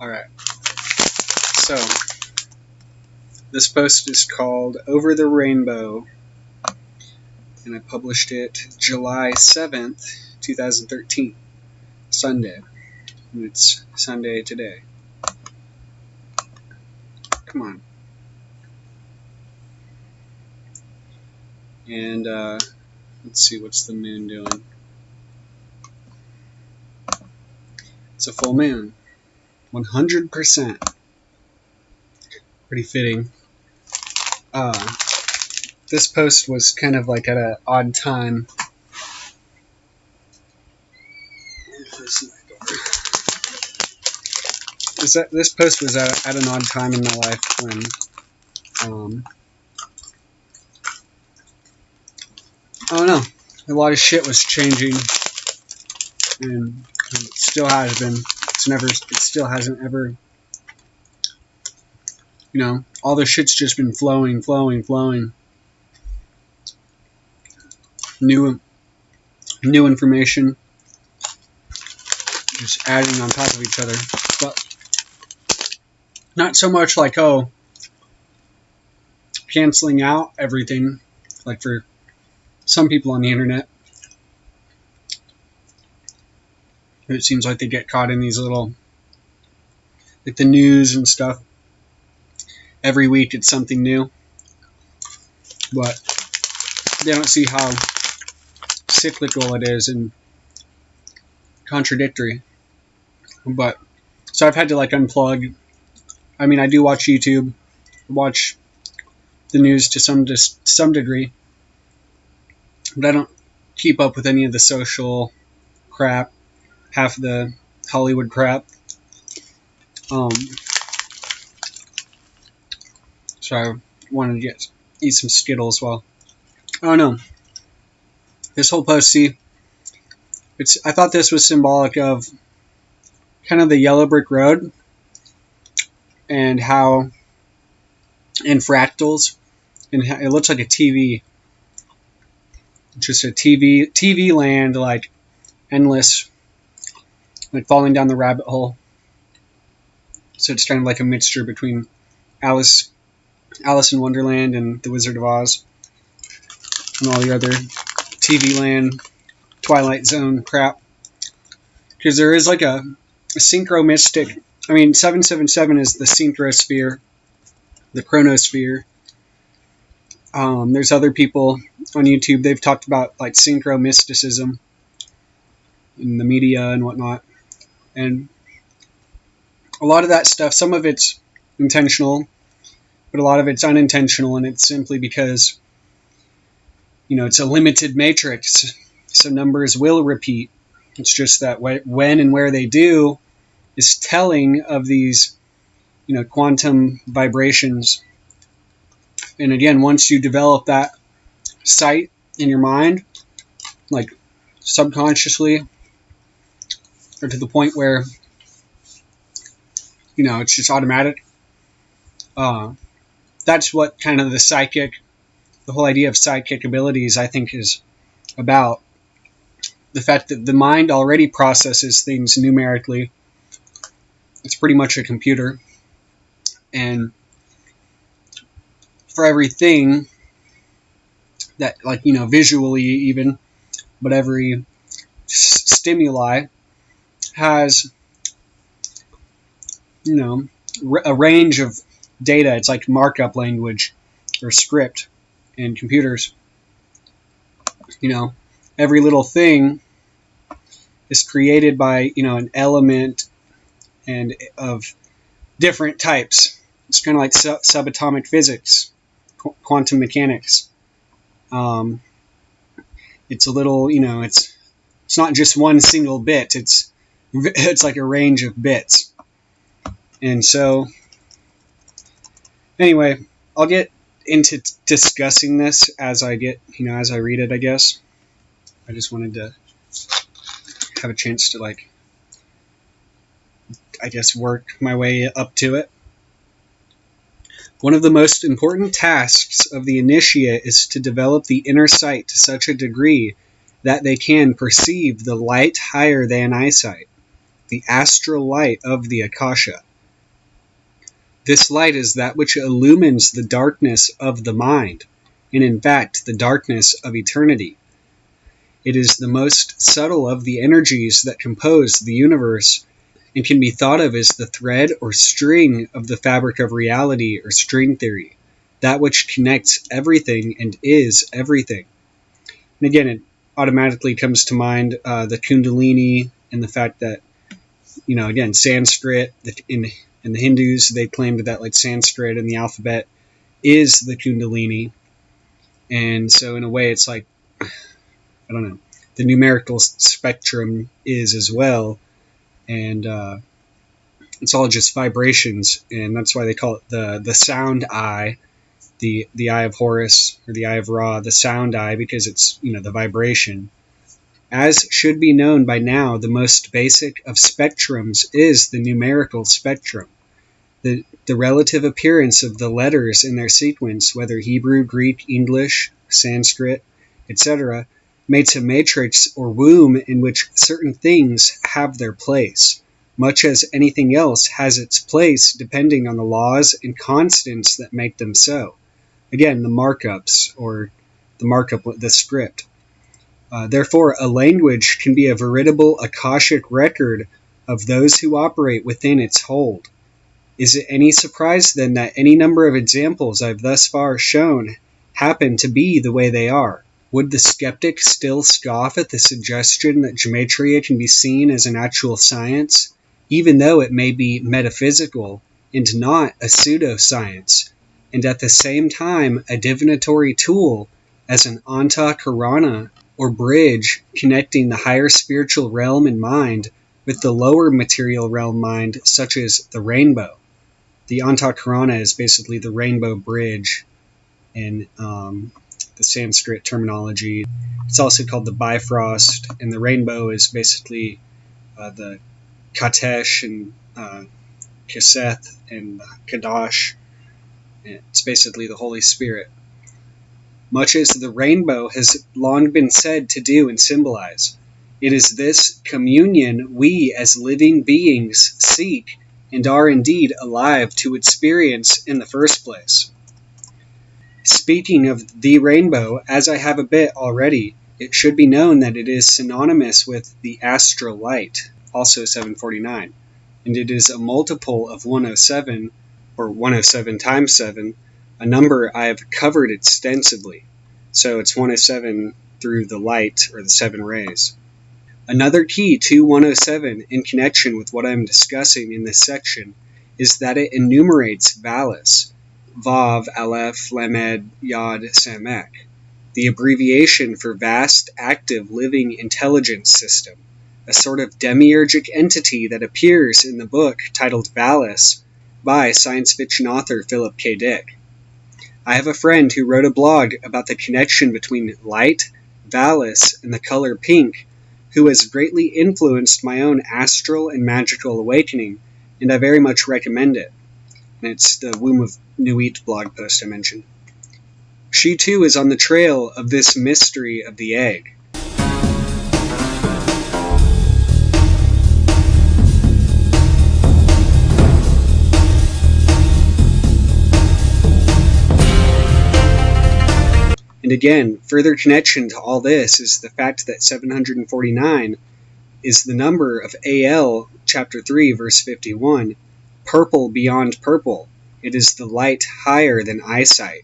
Alright, so this post is called Over the Rainbow, and I published it July 7th, 2013, Sunday, and it's Sunday today. Come on. And let's see, what's the moon doing? It's a full moon. 100%. Pretty fitting. This post was kind of like at an odd time. This post was at an odd time in my life when, I don't know, a lot of shit was changing, and it still has been. It still hasn't ever, all the shit's just been flowing. New information, just adding on top of each other, but not so much like, canceling out everything, like for some people on the internet. It seems like they get caught in these little, like the news and stuff. Every week it's something new, but they don't see how cyclical it is and contradictory. But so I've had to like unplug. I mean, I do watch YouTube, watch the news to some degree, but I don't keep up with any of the social crap, half of the Hollywood crap. So I wanted to eat some Skittles while, I don't know. This whole post, see, I thought this was symbolic of kind of the yellow brick road and how, and fractals, and how it looks like a TV. Just a TV land, like endless, like falling down the rabbit hole. So it's kind of like a mixture between Alice in Wonderland and The Wizard of Oz and all the other TV land, Twilight Zone crap. Because there is like a synchromistic, 777 is the synchrosphere, the chronosphere. There's other people on YouTube, they've talked about like synchromysticism in the media and whatnot. And a lot of that stuff, some of it's intentional, but a lot of it's unintentional, and it's simply because, it's a limited matrix, so numbers will repeat. It's just that when and where they do is telling of these, quantum vibrations. And again, once you develop that sight in your mind, like subconsciously, or to the point where, it's just automatic, that's what kind of the whole idea of psychic abilities, I think, is about. The fact that the mind already processes things numerically. It's pretty much a computer. And for everything that, visually even, but every stimuli has, a range of data. It's like markup language or script in computers. Every little thing is created by, an element and of different types. It's kind of like subatomic physics, quantum mechanics. It's a little, it's not just one single bit. It's like a range of bits. And so, anyway, I'll get into discussing this as I read it, I guess. I just wanted to have a chance to, work my way up to it. One of the most important tasks of the initiate is to develop the inner sight to such a degree that they can perceive the light higher than eyesight, the astral light of the Akasha. This light is that which illumines the darkness of the mind, and in fact the darkness of eternity. It is the most subtle of the energies that compose the universe, and can be thought of as the thread or string of the fabric of reality or string theory, that which connects everything and is everything. And again, it automatically comes to mind the Kundalini and the fact that, again, Sanskrit, in the Hindus, they claimed that like Sanskrit and the alphabet is the Kundalini. And so in a way, it's like, I don't know, the numerical spectrum is as well. And it's all just vibrations, and that's why they call it the sound eye, the eye of Horus, or the eye of Ra, the sound eye, because it's, the vibration. As should be known by now, the most basic of spectrums is the numerical spectrum. The relative appearance of the letters in their sequence, whether Hebrew, Greek, English, Sanskrit, etc., makes a matrix or womb in which certain things have their place, much as anything else has its place depending on the laws and constants that make them so. Again, the markups, or the script. Therefore, a language can be a veritable Akashic record of those who operate within its hold. Is it any surprise then that any number of examples I've thus far shown happen to be the way they are? Would the skeptic still scoff at the suggestion that gematria can be seen as an actual science, even though it may be metaphysical and not a pseudoscience, and at the same time a divinatory tool as an anta karana, or bridge connecting the higher spiritual realm and mind with the lower material realm mind, such as the rainbow? The Antakarana is basically the rainbow bridge in the Sanskrit terminology. It's also called the Bifrost, and the rainbow is basically the Katesh and Keseth and Kadash. It's basically the Holy Spirit. Much as the rainbow has long been said to do and symbolize, it is this communion we as living beings seek and are indeed alive to experience in the first place. Speaking of the rainbow, as I have a bit already, it should be known that it is synonymous with the astral light, also 749, and it is a multiple of 107, or 107 times 7, a number I have covered extensively. So it's 107 through the light, or the 7 rays. Another key to 107 in connection with what I am discussing in this section is that it enumerates Valis, Vav, Aleph, Lamed, Yod, Samek, the abbreviation for vast, active, living intelligence system, a sort of demiurgic entity that appears in the book titled Valis by science fiction author Philip K. Dick. I have a friend who wrote a blog about the connection between light, Valis, and the color pink, who has greatly influenced my own astral and magical awakening, and I very much recommend it. And it's the Womb of Nuit blog post I mentioned. She too is on the trail of this mystery of the egg. And again, further connection to all this is the fact that 749 is the number of AL, chapter 3, verse 51, purple beyond purple. It is the light higher than eyesight.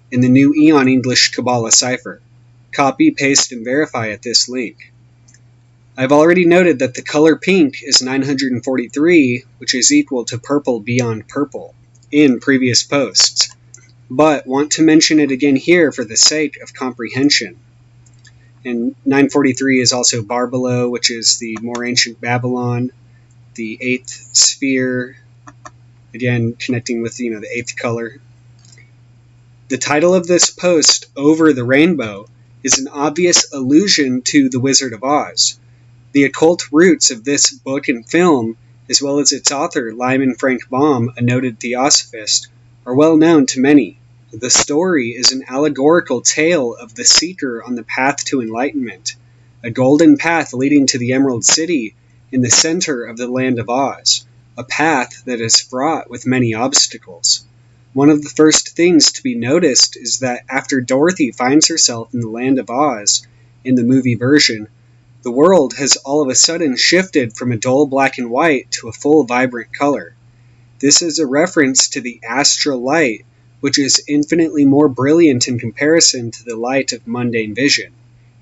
In the New Eon English Kabbalah cipher. Copy, paste, and verify at this link. I've already noted that the color pink is 943, which is equal to purple beyond purple, in previous posts, but want to mention it again here for the sake of comprehension. And 943 is also Barbelo, which is the more ancient Babylon, the 8th sphere, again connecting with the 8th color. The title of this post, Over the Rainbow, is an obvious allusion to The Wizard of Oz. The occult roots of this book and film, as well as its author, Lyman Frank Baum, a noted theosophist, are well known to many. The story is an allegorical tale of the seeker on the path to enlightenment, a golden path leading to the Emerald City in the center of the land of Oz, a path that is fraught with many obstacles. One of the first things to be noticed is that after Dorothy finds herself in the land of Oz, in the movie version, the world has all of a sudden shifted from a dull black and white to a full vibrant color. This is a reference to the astral light, which is infinitely more brilliant in comparison to the light of mundane vision.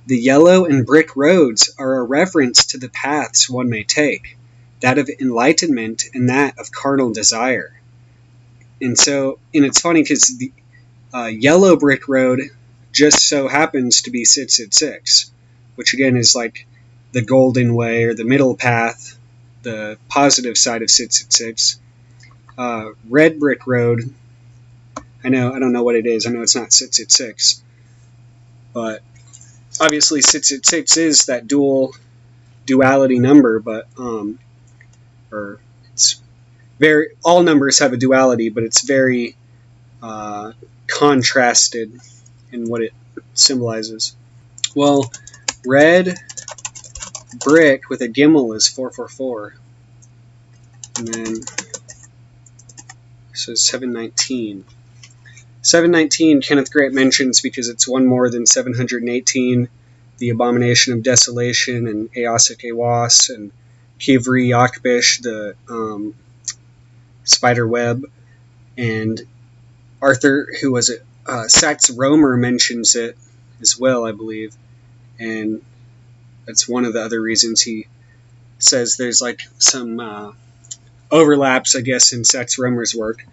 The yellow and brick roads are a reference to the paths one may take, that of enlightenment and that of carnal desire. And it's funny because the yellow brick road just so happens to be 666, which again is like the golden way or the middle path, the positive side of 666. Red brick road, I don't know what it is. I know it's not 666, but obviously 666 is that duality number, but or it's very, all numbers have a duality, but it's very contrasted in what it symbolizes. Well, red brick with a gimel is 444, and then so 719. 719 Kenneth Grant mentions because it's one more than 718, the Abomination of Desolation, and Eosik Ewas, and Kivri Yakbish, the spider web, and Arthur, who was it? Sax Romer mentions it as well, I believe, and that's one of the other reasons he says there's like some overlaps, I guess, in Sax Romer's work.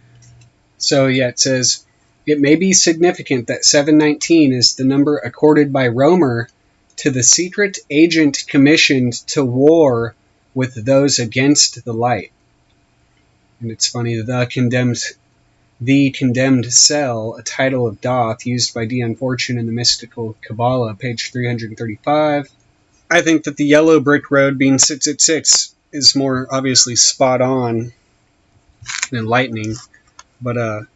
So yeah, it says, it may be significant that 719 is the number accorded by Romer to the secret agent commissioned to war with those against the light. And it's funny, the condemned cell, a title of Doth used by Dion Fortune in the Mystical Kabbalah, page 335. I think that the yellow brick road being 666 is more obviously spot on and enlightening, but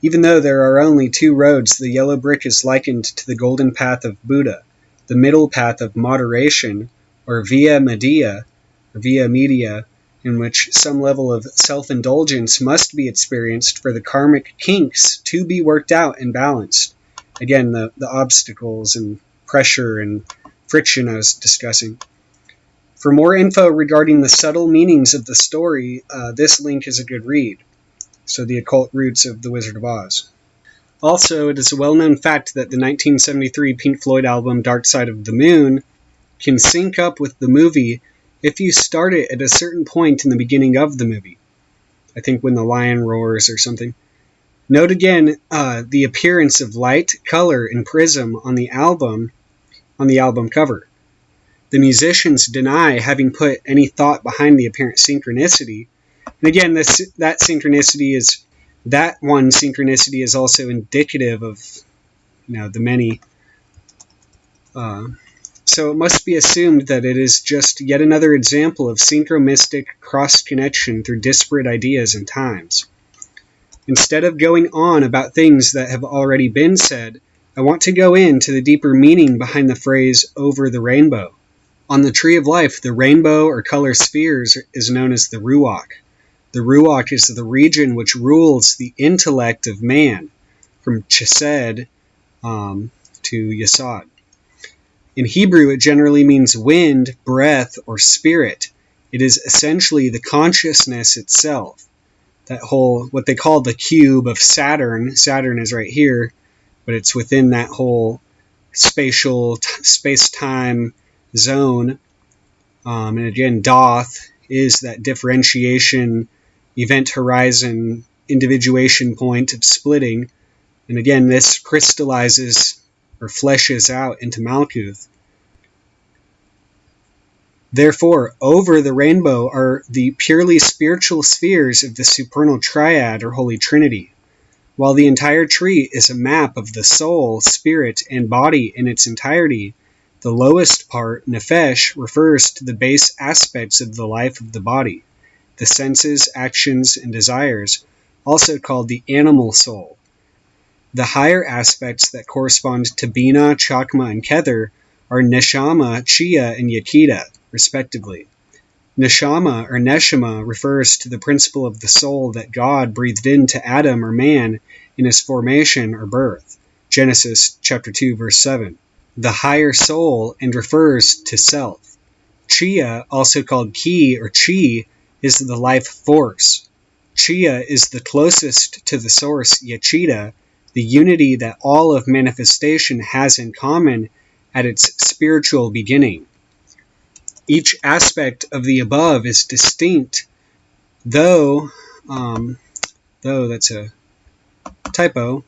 even though there are only two roads, the yellow brick is likened to the golden path of Buddha, the middle path of moderation, or via media, in which some level of self-indulgence must be experienced for the karmic kinks to be worked out and balanced. Again, the obstacles and pressure and friction I was discussing. For more info regarding the subtle meanings of the story, this link is a good read. So the occult roots of The Wizard of Oz. Also, it is a well-known fact that the 1973 Pink Floyd album Dark Side of the Moon can sync up with the movie if you start it at a certain point in the beginning of the movie. I think when the lion roars or something. Note again the appearance of light, color, and prism on the album cover. The musicians deny having put any thought behind the apparent synchronicity. And again, that synchronicity is also indicative of, the many. So it must be assumed that it is just yet another example of synchromystic cross-connection through disparate ideas and times. Instead of going on about things that have already been said, I want to go into the deeper meaning behind the phrase "over the rainbow." On the Tree of Life, the rainbow or color spheres is known as the Ruach. The Ruach is the region which rules the intellect of man, from Chesed to Yesod. In Hebrew, it generally means wind, breath, or spirit. It is essentially the consciousness itself. That whole, what they call the cube of Saturn. Saturn is right here, but it's within that whole space-time zone. And again, Doth is that differentiation, event horizon, individuation point of splitting. And again, this crystallizes or fleshes out into Malkuth. Therefore, over the rainbow are the purely spiritual spheres of the supernal triad or Holy Trinity. While the entire tree is a map of the soul, spirit, and body in its entirety, the lowest part, Nefesh, refers to the base aspects of the life of the body, the senses, actions, and desires, also called the animal soul. The higher aspects that correspond to Bina, Chakma, and Kether are Neshama, Chia, and Yakida, respectively. Neshama or Neshama refers to the principle of the soul that God breathed into Adam or man in his formation or birth. Genesis chapter 2 verse 7. The higher soul and refers to self. Chia, also called Ki or Chi, is the life force. Chia is the closest to the source Yachita, the unity that all of manifestation has in common at its spiritual beginning. Each aspect of the above is distinct, though that's a typo,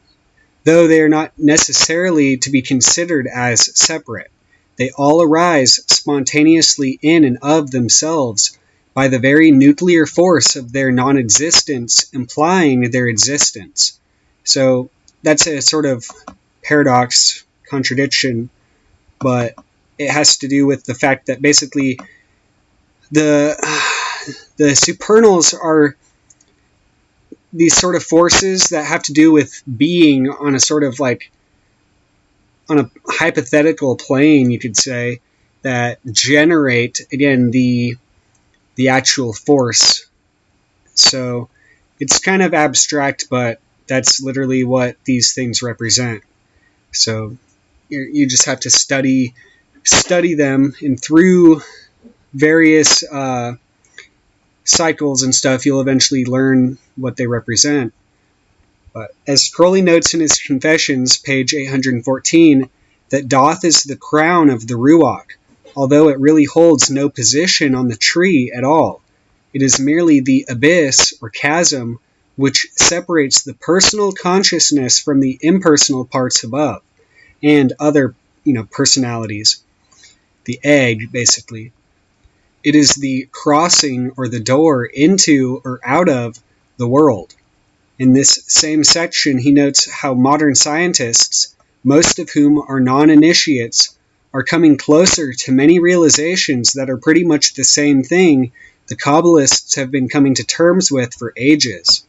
though they are not necessarily to be considered as separate. They all arise spontaneously in and of themselves by the very nuclear force of their non-existence implying their existence. So that's a sort of paradox, contradiction, but it has to do with the fact that basically the supernals are these sort of forces that have to do with being on a sort of like on a hypothetical plane, you could say, that generate, again, the actual force. So it's kind of abstract, but that's literally what these things represent. So you just have to study them, and through various cycles and stuff, you'll eventually learn what they represent. But as Crowley notes in his Confessions, page 814, that Doth is the crown of the Ruach, although it really holds no position on the tree at all. It is merely the abyss or chasm which separates the personal consciousness from the impersonal parts above, and other, personalities. The egg, basically. It is the crossing or the door into or out of the world. In this same section, he notes how modern scientists, most of whom are non-initiates, are coming closer to many realizations that are pretty much the same thing the Kabbalists have been coming to terms with for ages.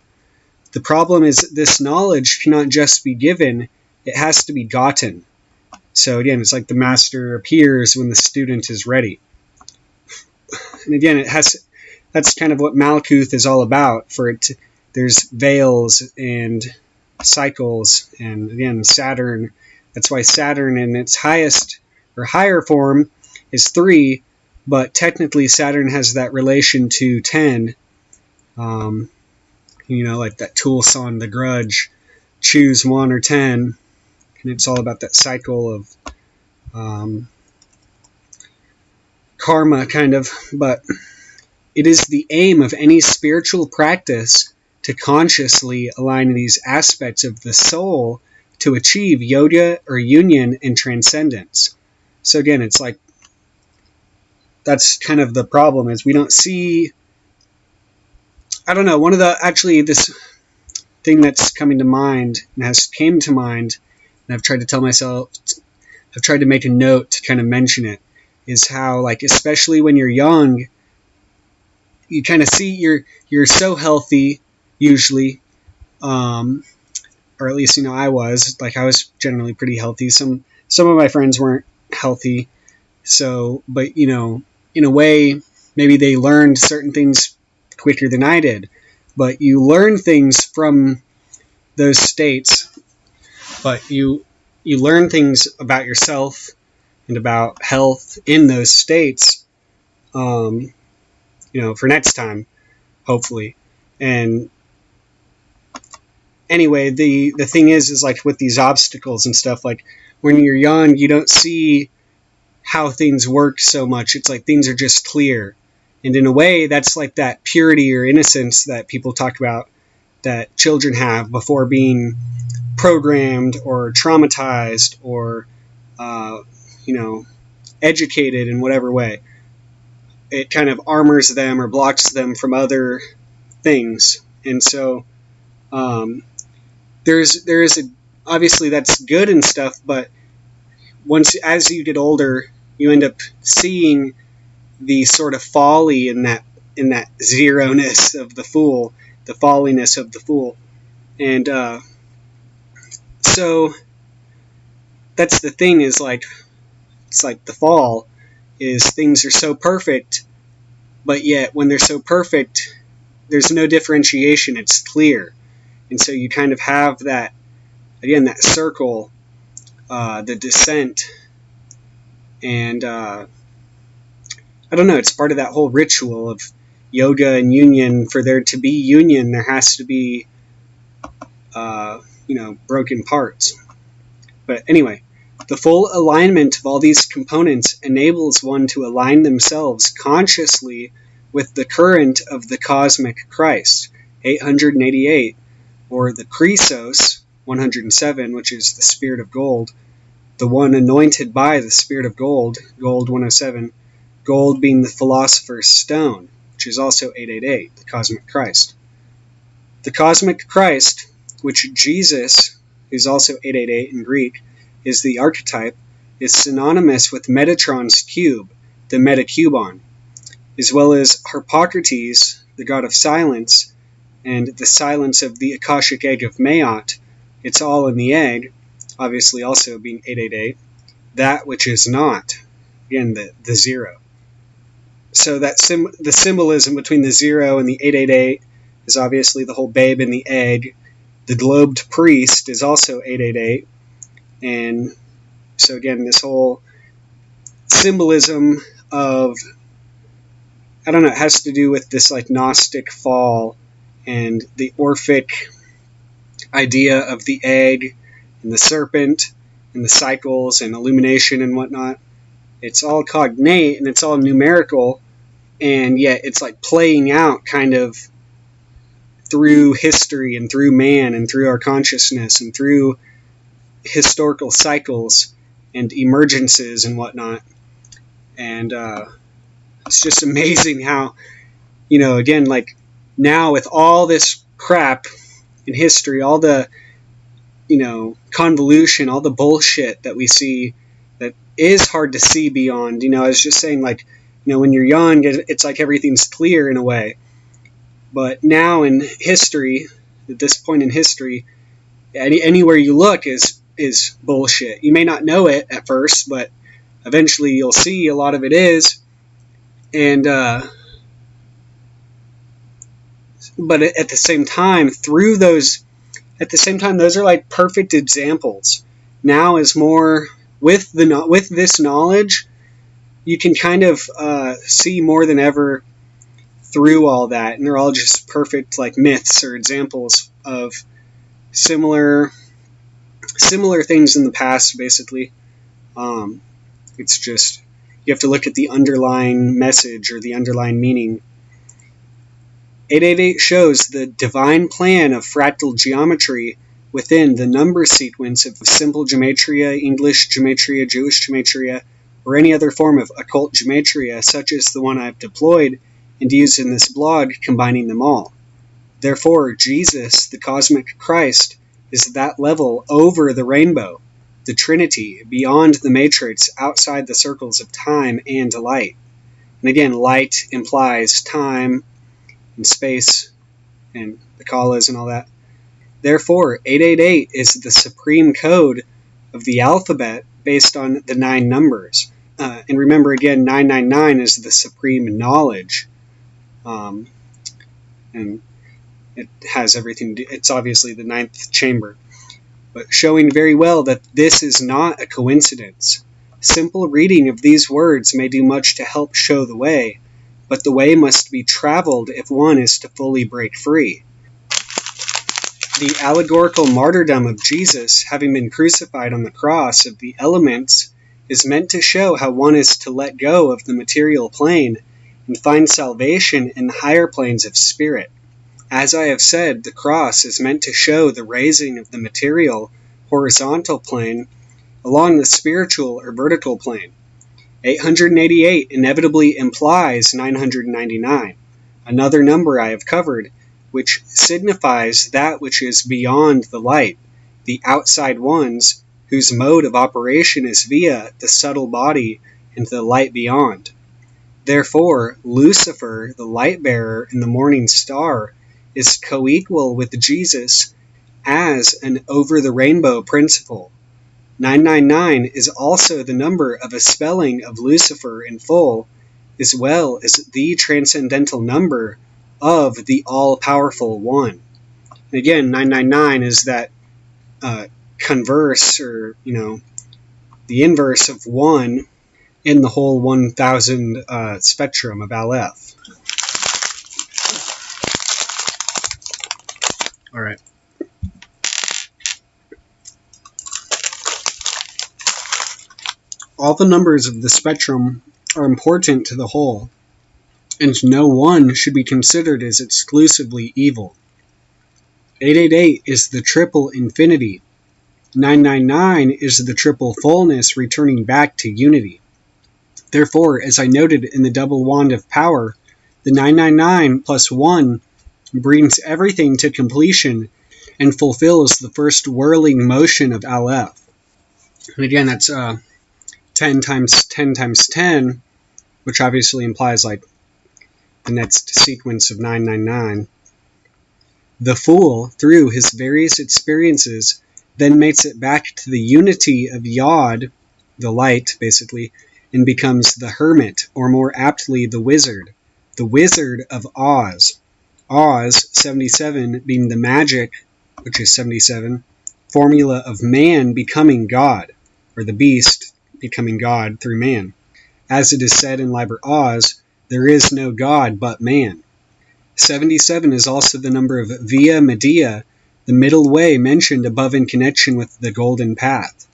The problem is that this knowledge cannot just be given, it has to be gotten. So again, it's like the master appears when the student is ready. And again, that's kind of what Malkuth is all about. There's veils and cycles, and again, Saturn. That's why Saturn in its highest or higher form is 3, but technically Saturn has that relation to 10. Like that Tool song, The Grudge, choose 1 or 10. And it's all about that cycle of karma, kind of. But it is the aim of any spiritual practice to consciously align these aspects of the soul to achieve yoga or union and transcendence. So again, it's like that's kind of the problem, is we don't see, I don't know, this thing that's coming to mind and came to mind, and I've tried to make a note to kind of mention it, is how, like, especially when you're young, you kind of see you're so healthy, usually, or at least, I was generally pretty healthy. Some of my friends weren't healthy, so, but, in a way, maybe they learned certain things quicker than I did, but you learn things from those states, but you learn things about yourself and about health in those states, for next time, hopefully. And anyway, the thing is like with these obstacles and stuff, like when you're young, you don't see how things work so much. It's like things are just clear. And in a way, that's like that purity or innocence that people talk about that children have before being programmed or traumatized or, educated in whatever way. It kind of armors them or blocks them from other things. And so obviously that's good and stuff, but as you get older, you end up seeing the sort of folly in that zero-ness of the fool, the folliness of the fool. And so that's the thing, is like, it's like the fall is things are so perfect but yet when they're so perfect, there's no differentiation. It's clear. And so you kind of have that, again, that circle, the descent, and I don't know, it's part of that whole ritual of yoga and union. For there to be union, there has to be, broken parts. But anyway, the full alignment of all these components enables one to align themselves consciously with the current of the cosmic Christ, 888, or the Chrysos, 107, which is the Spirit of Gold, the one anointed by the Spirit of Gold, Gold 107, gold being the Philosopher's Stone, which is also 888, the cosmic Christ. The cosmic Christ, which Jesus, who's also 888 in Greek, is the archetype, is synonymous with Metatron's cube, the metacubon, as well as Harpocrates, the god of silence, and the silence of the Akashic egg of Maat. It's all in the egg, obviously also being 888, that which is not, again, the zero. So that the symbolism between the 0 and the 888 is obviously the whole babe in the egg. The globed priest is also 888. And so again, this whole symbolism of, I don't know, it has to do with this like Gnostic fall and the Orphic idea of the egg and the serpent and the cycles and illumination and whatnot. It's all cognate and it's all numerical, and yet it's like playing out kind of through history and through man and through our consciousness and through historical cycles and emergences and whatnot. And it's just amazing how, again, like now with all this crap in history, all the, convolution, all the bullshit that we see that is hard to see beyond. I was just saying, like, when you're young, it's like everything's clear in a way. But now in history, at this point in history, anywhere you look is bullshit. You may not know it at first, but eventually you'll see a lot of it is. And but at the same time, those are like perfect examples. Now is more with this knowledge, you can kind of see more than ever through all that, and they're all just perfect like myths or examples of similar things in the past. Basically, it's just you have to look at the underlying message or the underlying meaning. 888 shows the divine plan of fractal geometry within the number sequence of simple gematria, English gematria, Jewish gematria, or any other form of occult gematria, such as the one I've deployed and used in this blog, combining them all. Therefore, Jesus, the cosmic Christ, is that level over the rainbow, the Trinity, beyond the matrix, outside the circles of time and light. And again, light implies time and space and the kalas and all that. Therefore, 888 is the supreme code of the alphabet based on the 9 numbers. And remember again, 999 is the supreme knowledge. And it has everything. It's obviously the 9th chamber. But showing very well that this is not a coincidence. Simple reading of these words may do much to help show the way, but the way must be traveled if one is to fully break free. The allegorical martyrdom of Jesus, having been crucified on the cross of the elements, is meant to show how one is to let go of the material plane and find salvation in the higher planes of spirit. As I have said, the cross is meant to show the raising of the material, horizontal plane along the spiritual or vertical plane. 888 inevitably implies 999, another number I have covered, which signifies that which is beyond the light, the outside ones, whose mode of operation is via the subtle body and the light beyond. Therefore, Lucifer, the light bearer and the morning star, is co-equal with Jesus as an over-the-rainbow principle. 999 is also the number of a spelling of Lucifer in full, as well as the transcendental number of the all-powerful One. And again, 999 is that converse, or the inverse of 1 in the whole 1000 spectrum of Aleph. All right. All the numbers of the spectrum are important to the whole, and no one should be considered as exclusively evil. 888 is the triple infinity. 999 is the triple fullness returning back to unity. Therefore, as I noted in the double wand of power, the 999 plus 1 brings everything to completion and fulfills the first whirling motion of Aleph. And again, that's 10 times 10 times 10, which obviously implies like the next sequence of 999. The Fool, through his various experiences, then makes it back to the unity of Yod, the light, basically, and becomes the Hermit, or more aptly, the Wizard of Oz. Oz, 77, being the magic, which is 77, formula of man becoming God, or the beast becoming God through man. As it is said in Liber Oz, there is no God but man. 77 is also the number of Via Media, the middle way mentioned above in connection with the golden path.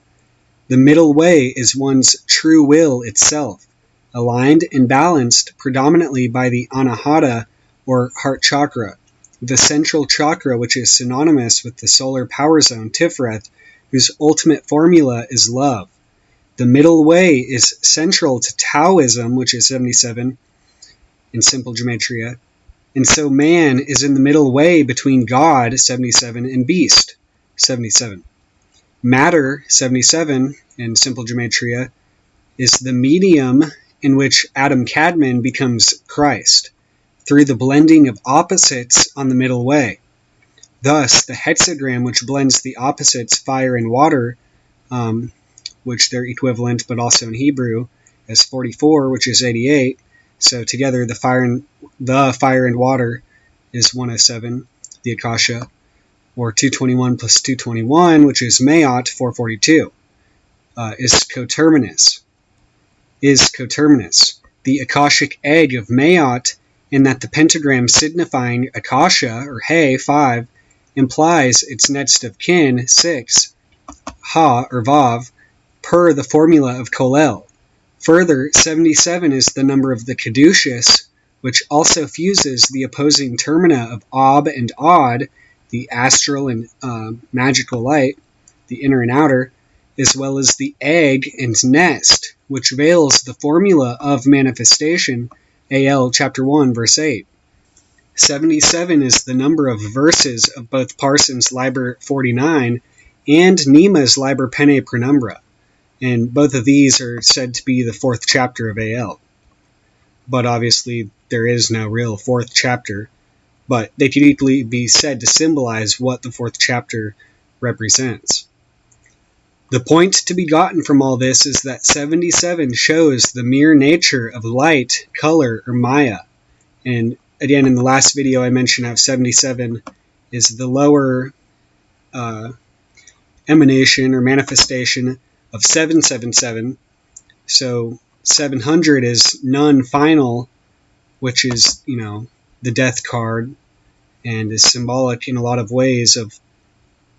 The middle way is one's true will itself, aligned and balanced predominantly by the Anahata, or heart chakra, the central chakra which is synonymous with the solar power zone Tiferet, whose ultimate formula is love. The middle way is central to Taoism, which is 77, in simple gematria, and so man is in the middle way between God, 77, and beast, 77. Matter, 77, in simple gematria, is the medium in which Adam Kadmon becomes Christ, through the blending of opposites on the middle way. Thus, the hexagram, which blends the opposites, fire and water, which they're equivalent, but also in Hebrew, as 44, which is 88. So together, the fire and water is 107, the Akasha, or 221 plus 221, which is Mayat, 442, is coterminous. The Akashic egg of Mayat, in that the pentagram signifying Akasha, or He, 5, implies its next of kin, 6, Ha, or Vav, per the formula of Kolel. Further, 77 is the number of the Caduceus, which also fuses the opposing termina of Ab and Od, the astral and magical light, the inner and outer, as well as the egg and nest, which veils the formula of manifestation, AL chapter 1, verse 8. 77 is the number of verses of both Parsons' Liber 49 and Nema's Liber Pene Penumbra, and both of these are said to be the 4th chapter of AL. But obviously there is no real 4th chapter, but they could equally be said to symbolize what the 4th chapter represents. The point to be gotten from all this is that 77 shows the mere nature of light, color, or Maya. And again, in the last video I mentioned how 77 is the lower emanation or manifestation of 777. So 700 is non-final, which is, the death card, and is symbolic in a lot of ways of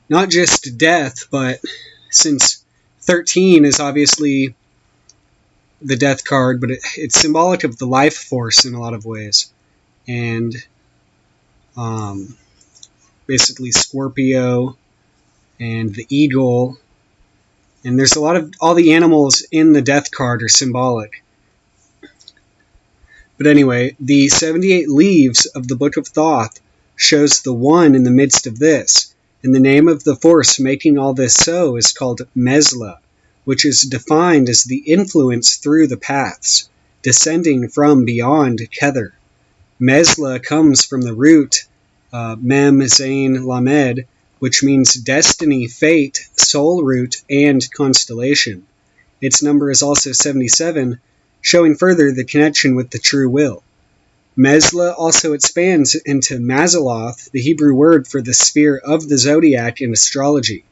not just death, but since 13 is obviously the death card, but it's symbolic of the life force in a lot of ways. And basically Scorpio and the eagle. And there's a lot of, all the animals in the death card are symbolic. But anyway, the 78 leaves of the Book of Thoth shows the one in the midst of this. And the name of the force making all this so is called Mesla, which is defined as the influence through the paths, descending from beyond Kether. Mesla comes from the root Mem, Zain, Lamed, which means destiny, fate, soul root, and constellation. Its number is also 77, showing further the connection with the true will. Mesla also expands into Mazaloth, the Hebrew word for the sphere of the zodiac in astrology,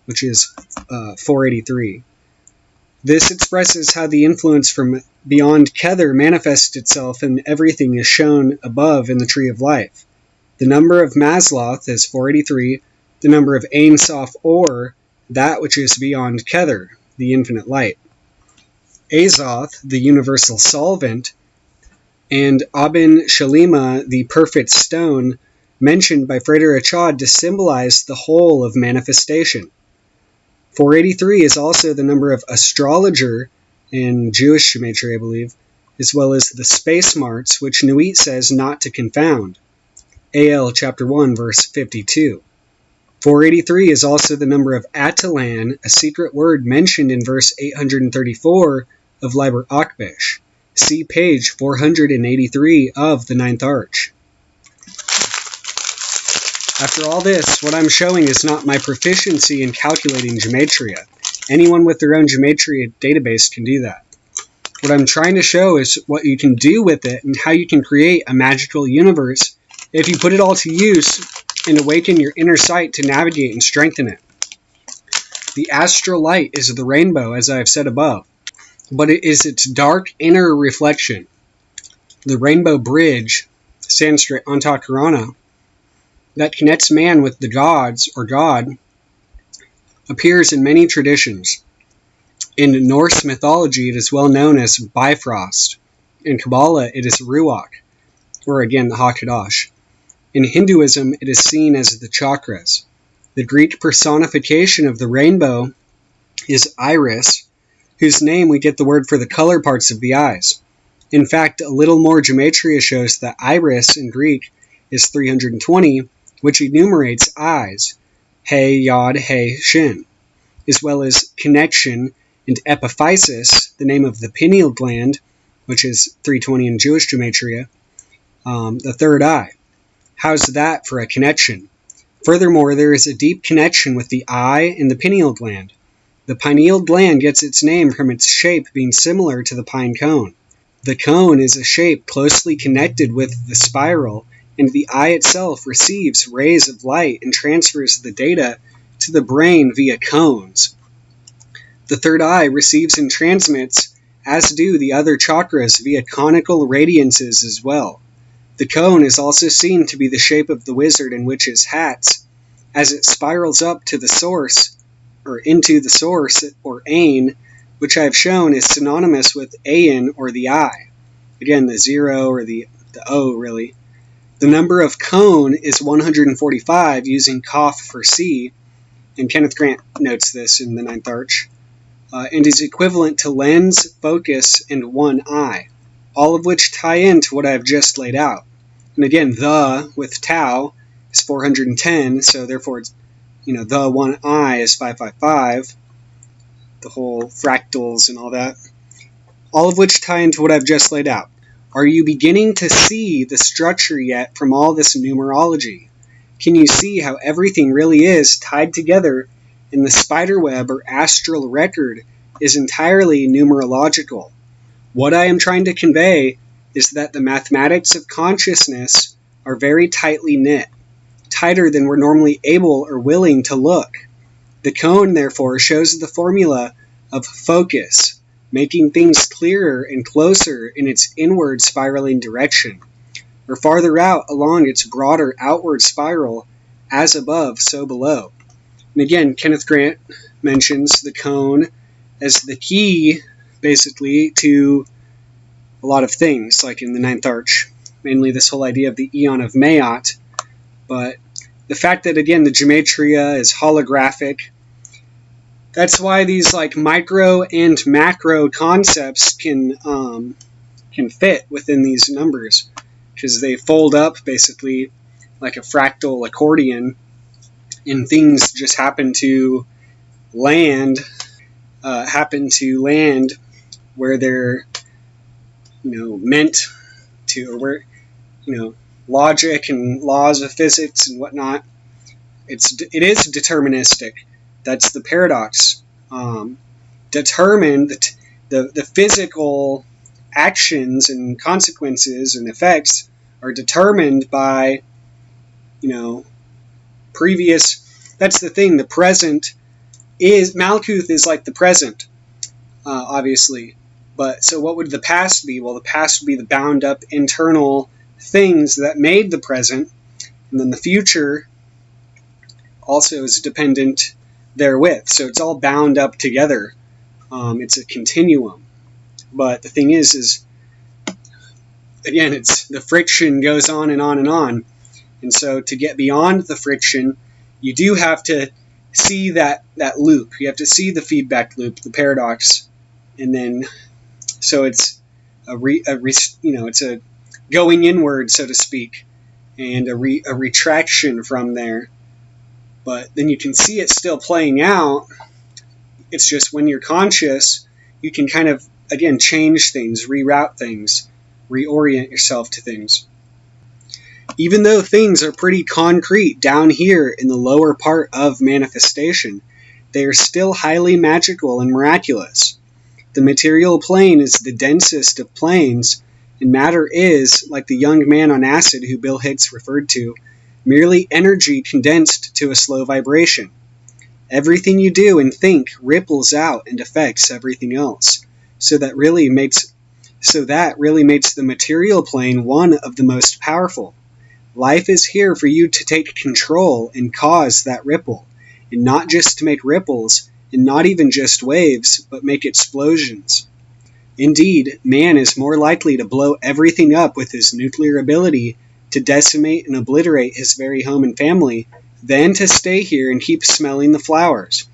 which is 483. This expresses how the influence from beyond Kether manifests itself in everything as shown above in the Tree of Life. The number of Mazloth is 483, the number of Ein Sof Or, that which is beyond Kether, the infinite light. Azoth, the universal solvent, and Abin Shalima, the perfect stone, mentioned by Freder Achad to symbolize the whole of manifestation. 483 is also the number of astrologer in Jewish gematria, I believe, as well as the space marts, which Nuit says not to confound. AL chapter 1, verse 52. 483 is also the number of Atalan, a secret word mentioned in verse 834 of Liber Akbesh. See page 483 of the Ninth Arch. After all this, what I'm showing is not my proficiency in calculating gematria. Anyone with their own gematria database can do that. What I'm trying to show is what you can do with it and how you can create a magical universe if you put it all to use and awaken your inner sight to navigate and strengthen it. The astral light is the rainbow, as I have said above, but it is its dark inner reflection. The rainbow bridge, Sanskrit Antakarana, that connects man with the gods, or God, appears in many traditions. In Norse mythology, it is well known as Bifrost. In Kabbalah, it is Ruach, or again, the HaKadosh. In Hinduism, it is seen as the chakras. The Greek personification of the rainbow is Iris, whose name we get the word for the color parts of the eyes. In fact, a little more gematria shows that Iris in Greek is 320, which enumerates eyes, He, Yod, He, Shin, as well as connection and epiphysis, the name of the pineal gland, which is 320 in Jewish gematria, the third eye. How's that for a connection? Furthermore, there is a deep connection with the eye and the pineal gland. The pineal gland gets its name from its shape being similar to the pine cone. The cone is a shape closely connected with the spiral, and the eye itself receives rays of light and transfers the data to the brain via cones. The third eye receives and transmits, as do the other chakras, via conical radiances as well. The cone is also seen to be the shape of the wizard and witch's hats, as it spirals up to the source, or into the source, or Ain, which I have shown is synonymous with Ain, or the eye. Again, the zero, or the O, really. The number of cone is 145, using Kaf for C, and Kenneth Grant notes this in the Ninth Arch, and is equivalent to lens, focus, and one eye, all of which tie into what I have just laid out. And again, the with tau is 410, so therefore it's, the one eye is 555, the whole fractals and all that, all of which tie into what I've just laid out. Are you beginning to see the structure yet from all this numerology? Can you see how everything really is tied together, and the spiderweb or astral record is entirely numerological? What I am trying to convey is that the mathematics of consciousness are very tightly knit, tighter than we're normally able or willing to look. The cone, therefore, shows the formula of focus, making things clearer and closer in its inward spiraling direction, or farther out along its broader outward spiral, as above, so below. And again, Kenneth Grant mentions the cone as the key, basically, to a lot of things, like in the Ninth Arch, mainly this whole idea of the Eon of Maat, but the fact that, again, the gematria is holographic, that's why these micro and macro concepts can fit within these numbers, because they fold up basically like a fractal accordion, and things just happen to land where they're meant to, or where logic and laws of physics and whatnot. It is deterministic. That's the paradox. Determined, the physical actions and consequences and effects are determined by, previous. That's the thing. The present is Malkuth is like the present, obviously. But so what would the past be? Well, the past would be the bound up internal things that made the present, and then the future also is dependent therewith. So it's all bound up together. It's a continuum. But the thing is again, it's the friction goes on and on and on. And so to get beyond the friction, you do have to see that loop. You have to see the feedback loop, the paradox, and then so it's it's a going inward, so to speak, and a retraction from there. But then you can see it still playing out. It's just when you're conscious, you can kind of, again, change things, reroute things, reorient yourself to things. Even though things are pretty concrete down here in the lower part of manifestation, they are still highly magical and miraculous. The material plane is the densest of planes, and matter is, like the young man on acid who Bill Hicks referred to, merely energy condensed to a slow vibration. Everything you do and think ripples out and affects everything else, so that really makes the material plane one of the most powerful. Life is here for you to take control and cause that ripple, and not just to make ripples, and not even just waves, but make explosions. Indeed, man is more likely to blow everything up with his nuclear ability to decimate and obliterate his very home and family than to stay here and keep smelling the flowers.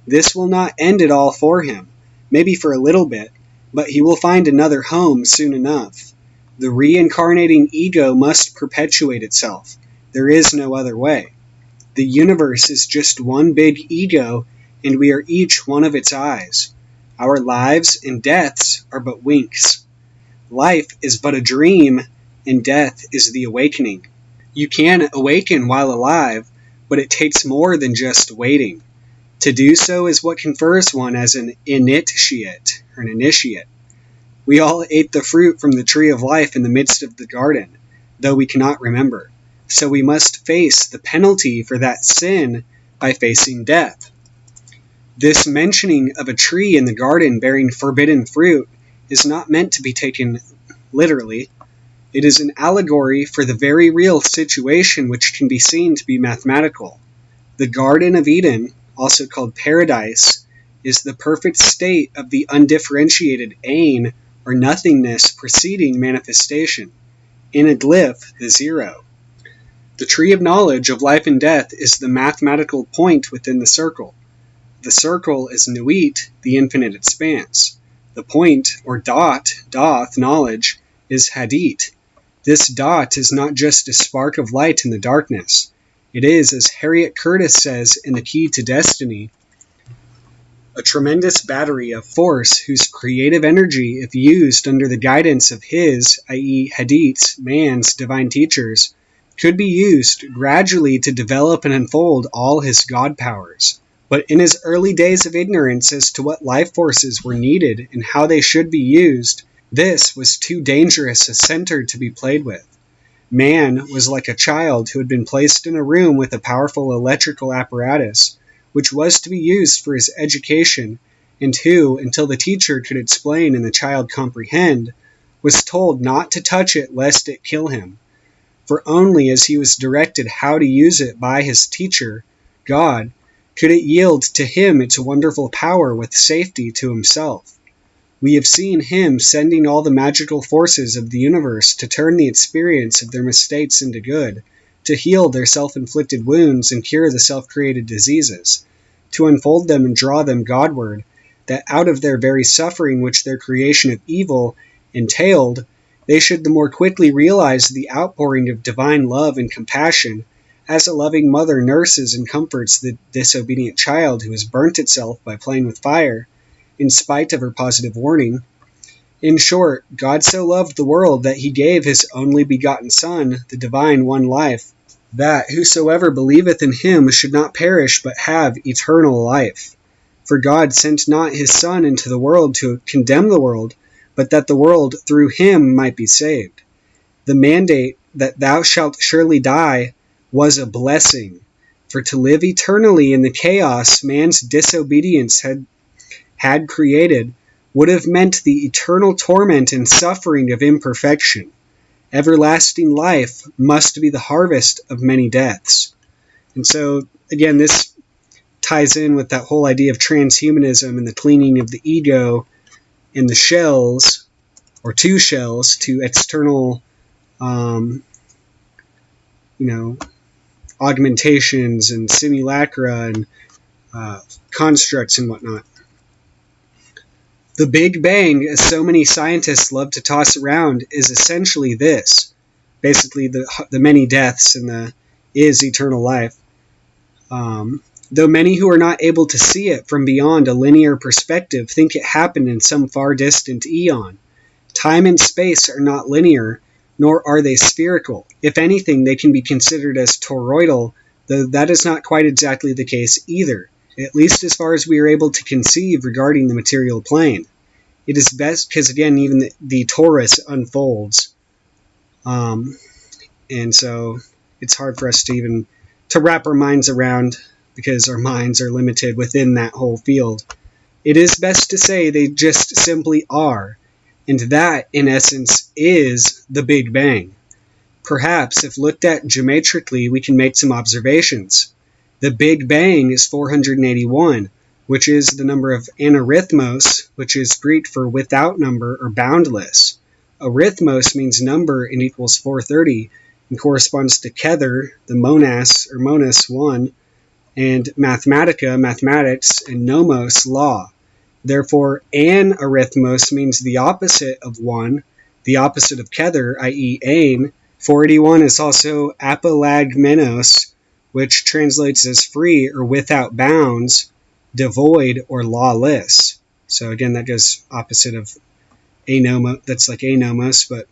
This will not end it all for him, maybe for a little bit, but he will find another home soon enough. The reincarnating ego must perpetuate itself. There is no other way. The universe is just one big ego, and we are each one of its eyes. Our lives and deaths are but winks. Life is but a dream, and death is the awakening. You can awaken while alive, but it takes more than just waiting. To do so is what confers one as an initiate, or an initiate. We all ate the fruit from the tree of life in the midst of the garden, though we cannot remember. So we must face the penalty for that sin by facing death. This mentioning of a tree in the garden bearing forbidden fruit is not meant to be taken literally. It is an allegory for the very real situation which can be seen to be mathematical. The Garden of Eden, also called paradise, is the perfect state of the undifferentiated ain, or nothingness preceding manifestation. In a glyph, the zero. The tree of knowledge of life and death is the mathematical point within the circle. The circle is Nuit, the infinite expanse. The point, or dot, doth, knowledge, is Hadit. This dot is not just a spark of light in the darkness. It is, as Harriet Curtis says in The Key to Destiny, a tremendous battery of force whose creative energy, if used under the guidance of his, i.e. Hadit's, man's divine teachers, could be used gradually to develop and unfold all his God powers. But in his early days of ignorance as to what life forces were needed and how they should be used, this was too dangerous a center to be played with. Man was like a child who had been placed in a room with a powerful electrical apparatus, which was to be used for his education, and who, until the teacher could explain and the child comprehend, was told not to touch it lest it kill him. For only as he was directed how to use it by his teacher, God, could it yield to him its wonderful power with safety to himself. We have seen him sending all the magical forces of the universe to turn the experience of their mistakes into good, to heal their self-inflicted wounds and cure the self-created diseases, to unfold them and draw them Godward, that out of their very suffering which their creation of evil entailed, they should the more quickly realize the outpouring of divine love and compassion, as a loving mother nurses and comforts the disobedient child who has burnt itself by playing with fire, in spite of her positive warning. In short, God so loved the world that he gave his only begotten Son, the divine one life, that whosoever believeth in him should not perish but have eternal life. For God sent not his Son into the world to condemn the world, but that the world through him might be saved. The mandate that thou shalt surely die was a blessing, for to live eternally in the chaos man's disobedience had created would have meant the eternal torment and suffering of imperfection. Everlasting life must be the harvest of many deaths. And so, again, this ties in with that whole idea of transhumanism and the cleaning of the ego in the shells, or two shells, to external, augmentations and simulacra and constructs and whatnot. The Big Bang, as so many scientists love to toss around, is essentially this. Basically, the many deaths and the is eternal life. Though many who are not able to see it from beyond a linear perspective think it happened in some far distant eon. Time and space are not linear, nor are they spherical. If anything, they can be considered as toroidal, though that is not quite exactly the case either, at least as far as we are able to conceive regarding the material plane. It is best because, again, even the torus unfolds. And so it's hard for us to even to wrap our minds around, because our minds are limited within that whole field. It is best to say they just simply are, and that, in essence, is the Big Bang. Perhaps, if looked at geometrically, we can make some observations. The Big Bang is 481, which is the number of anarithmos, which is Greek for without number or boundless. Arithmos means number and equals 430, and corresponds to kether, the monas or monas 1, and mathematica, mathematics, and nomos, law. Therefore, anarithmos means the opposite of 1, the opposite of kether, i.e. ain. 481 is also apolagmenos, which translates as free or without bounds, devoid, or lawless. So again, that goes opposite of anomos, that's like anomos, but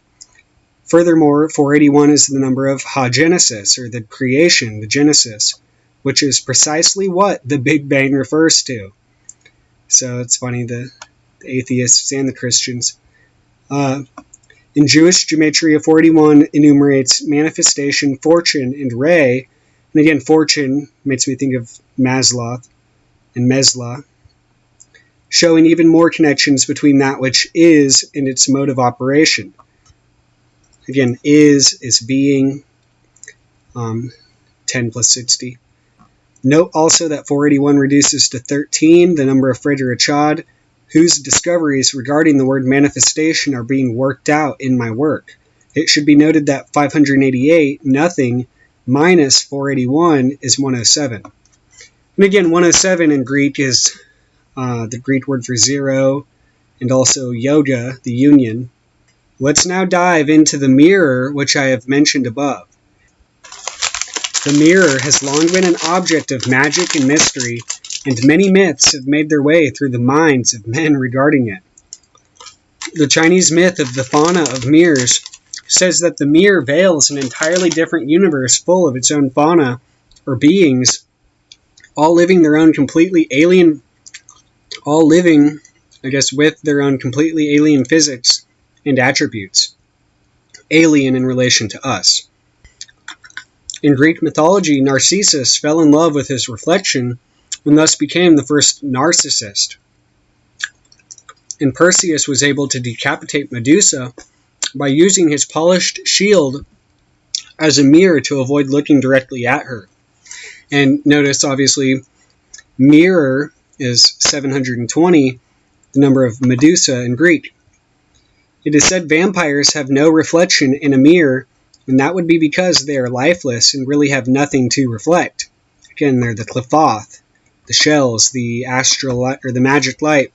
furthermore, 481 is the number of ha-genesis, or the creation, the genesis, which is precisely what the Big Bang refers to. So it's funny, the atheists and the Christians. In Jewish gematria, 481 enumerates manifestation, fortune, and ray. And again, fortune makes me think of Maslow and Mesla, showing even more connections between that which is and its mode of operation. Again, is being, 10 plus 60. Note also that 481 reduces to 13 the number of Friedrich Chaude, whose discoveries regarding the word manifestation are being worked out in my work. It should be noted that 588, nothing, minus 481 is 107. And again, 107 in Greek is the Greek word for zero, and also yoga, the union. Let's now dive into the mirror, which I have mentioned above. The mirror has long been an object of magic and mystery, and many myths have made their way through the minds of men regarding it. The Chinese myth of the fauna of mirrors says that the mirror veils an entirely different universe full of its own fauna, or beings, all living, with their own completely alien physics and attributes, alien in relation to us. In Greek mythology, Narcissus fell in love with his reflection and thus became the first narcissist. And Perseus was able to decapitate Medusa by using his polished shield as a mirror to avoid looking directly at her. And notice, obviously, mirror is 720, the number of Medusa in Greek. It is said vampires have no reflection in a mirror, and that would be because they are lifeless and really have nothing to reflect. Again, they're the Qliphoth, the shells, the astral light, or the magic light,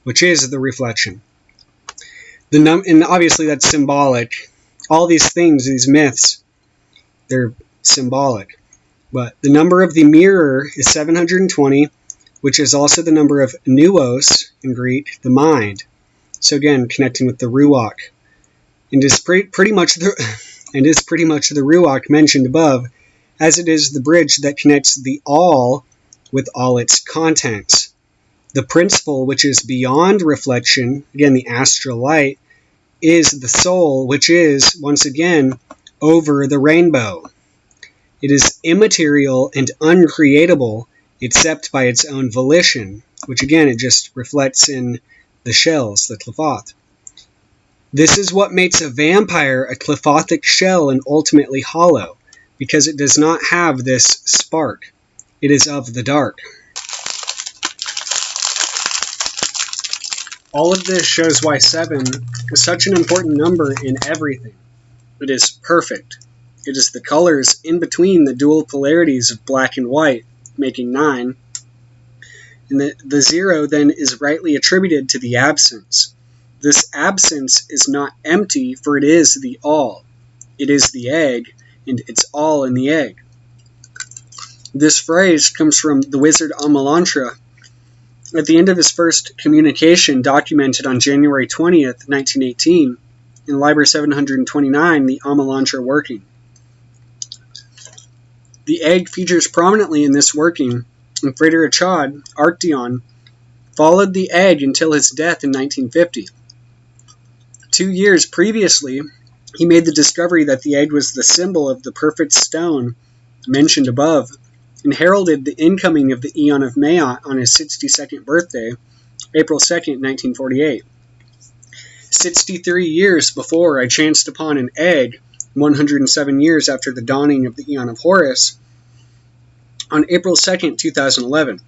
which is the reflection. And obviously that's symbolic. All these things, these myths, they're symbolic. But the number of the mirror is 720, which is also the number of nuos in Greek, the mind. So again, connecting with the ruach. And is pretty much the ruach mentioned above, as it is the bridge that connects the all with all its contents. The principle which is beyond reflection, again the astral light, is the soul which is, once again, over the rainbow. It is immaterial and uncreatable except by its own volition, which again it just reflects in the shells, the clothoth. This is what makes a vampire a clothothic shell and ultimately hollow, because it does not have this spark. It is of the dark. All of this shows why 7 is such an important number in everything. It is perfect. It is the colors in between the dual polarities of black and white, making 9. And the 0 then is rightly attributed to the absence. This absence is not empty, for it is the all. It is the egg, and it's all in the egg. This phrase comes from the wizard Amalantra at the end of his first communication, documented on January 20th, 1918, in Liber 729, the Amalantra working. The egg features prominently in this working, and Frater Achad, Arcteon, followed the egg until his death in 1950. 2 years previously, he made the discovery that the egg was the symbol of the perfect stone mentioned above, and heralded the incoming of the Aeon of Maat on his 62nd birthday, April 2nd, 1948. 63 years before, I chanced upon an egg, 107 years after the dawning of the Aeon of Horus, on April 2nd, 2011.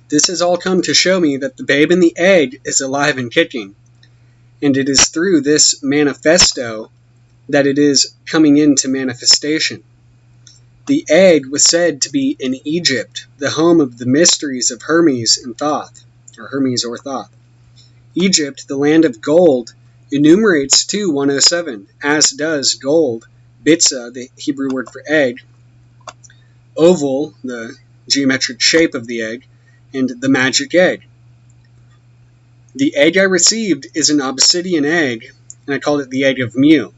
This has all come to show me that the babe in the egg is alive and kicking, and it is through this manifesto that it is coming into manifestation. The egg was said to be in Egypt, the home of the mysteries of Hermes and Thoth, or Hermes or Thoth. Egypt, the land of gold, enumerates 2107, as does gold, bitza, the Hebrew word for egg, oval, the geometric shape of the egg, and the magic egg. The egg I received is an obsidian egg, and I called it the egg of Mu.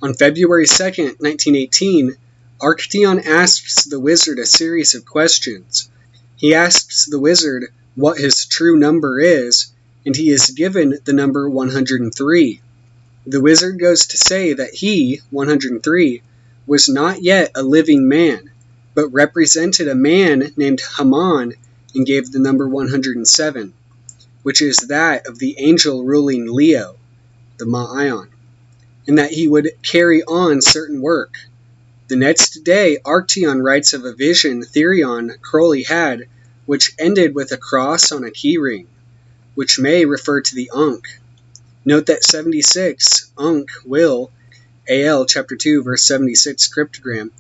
On February 2nd, 1918, Arcteon asks the wizard a series of questions. He asks the wizard what his true number is, and he is given the number 103. The wizard goes to say that he, 103, was not yet a living man, but represented a man named Haman and gave the number 107, which is that of the angel ruling Leo, the Ma'ayan, and that he would carry on certain work. The next day, Arcteon writes of a vision Therion Crowley had, which ended with a cross on a keyring, which may refer to the Ankh. Note that 76, Ankh, will, AL chapter 2, verse 76 cryptogram,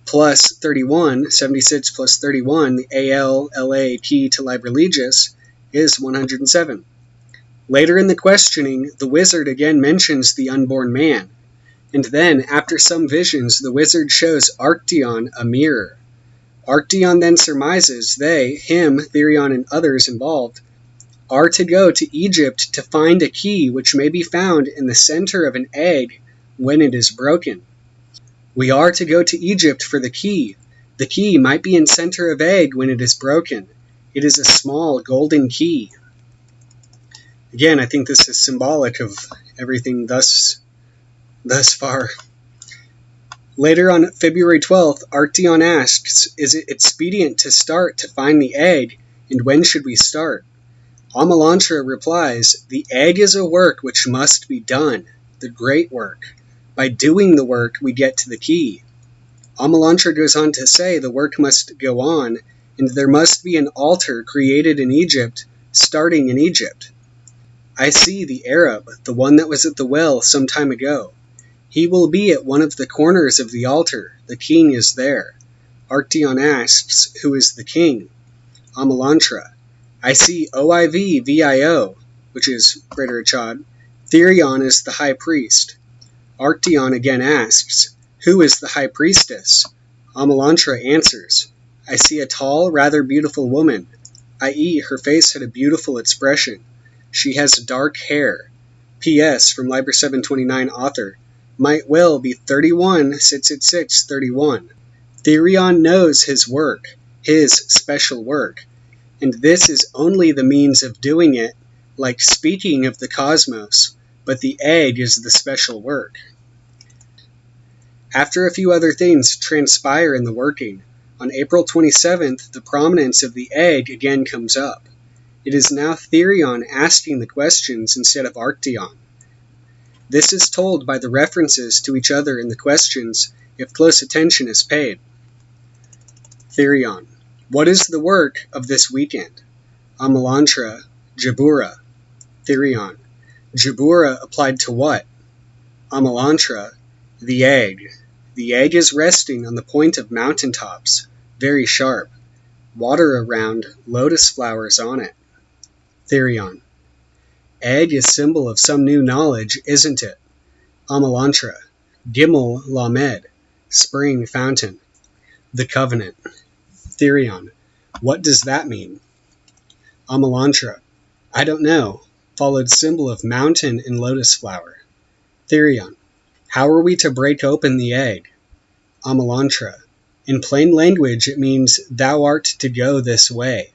plus 31, 76 plus 31, the AL, LA key to Liber Legis, is 107. Later in the questioning, the wizard again mentions the unborn man. And then, after some visions, the wizard shows Arcteon a mirror. Arcteon then surmises they, him, Therion, and others involved, are to go to Egypt to find a key which may be found in the center of an egg when it is broken. We are to go to Egypt for the key. The key might be in center of egg when it is broken. It is a small golden key. Again, I think this is symbolic of everything thus far. Later on February 12th, Arcteon asks, is it expedient to start to find the egg, and when should we start? Amalantra replies, the egg is a work which must be done, the great work. By doing the work, we get to the key. Amalantra goes on to say the work must go on, and there must be an altar created in Egypt, starting in Egypt. I see the Arab, the one that was at the well some time ago. He will be at one of the corners of the altar. The king is there. Arcteon asks, who is the king? Amalantra. I see OIV-VIO, which is Frater Achad. Therion is the high priest. Arcteon again asks, who is the high priestess? Amalantra answers, I see a tall, rather beautiful woman, i.e. her face had a beautiful expression. She has dark hair. P.S. from Liber 729 author. Might well be 31, 666, 31. Therion knows his work, his special work, and this is only the means of doing it, like speaking of the cosmos, but the egg is the special work. After a few other things transpire in the working, on April 27th, the prominence of the egg again comes up. It is now Therion asking the questions instead of Arcteon. This is told by the references to each other in the questions if close attention is paid. Therion: what is the work of this weekend? Amalantra: Jabura. Therion: Jabura applied to what? Amalantra: the egg. The egg is resting on the point of mountain tops, very sharp. Water around, lotus flowers on it. Therion: egg is symbol of some new knowledge, isn't it? Amalantra: Gimel Lamed, spring fountain. The covenant. Therion: what does that mean? Amalantra: I don't know. Followed symbol of mountain and lotus flower. Therion: how are we to break open the egg? Amalantra: in plain language it means thou art to go this way.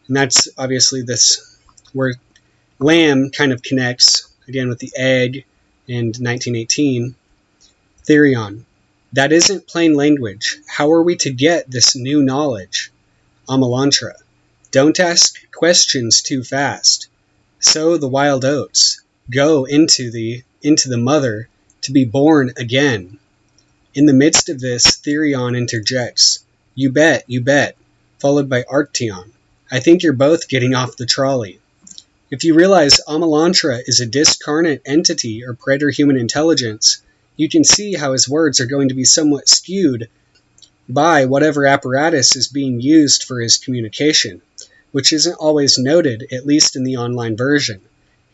And that's obviously this where Lamb kind of connects again with the egg and 1918. Therion: that isn't plain language. How are we to get this new knowledge? Amalantra: don't ask questions too fast. Sow the wild oats. Go into the mother to be born again. In the midst of this, Therion interjects: you bet, followed by Arcteon: I think you're both getting off the trolley. If you realize Amalantra is a discarnate entity or preter-human intelligence, you can see how his words are going to be somewhat skewed by whatever apparatus is being used for his communication, which isn't always noted, at least in the online version.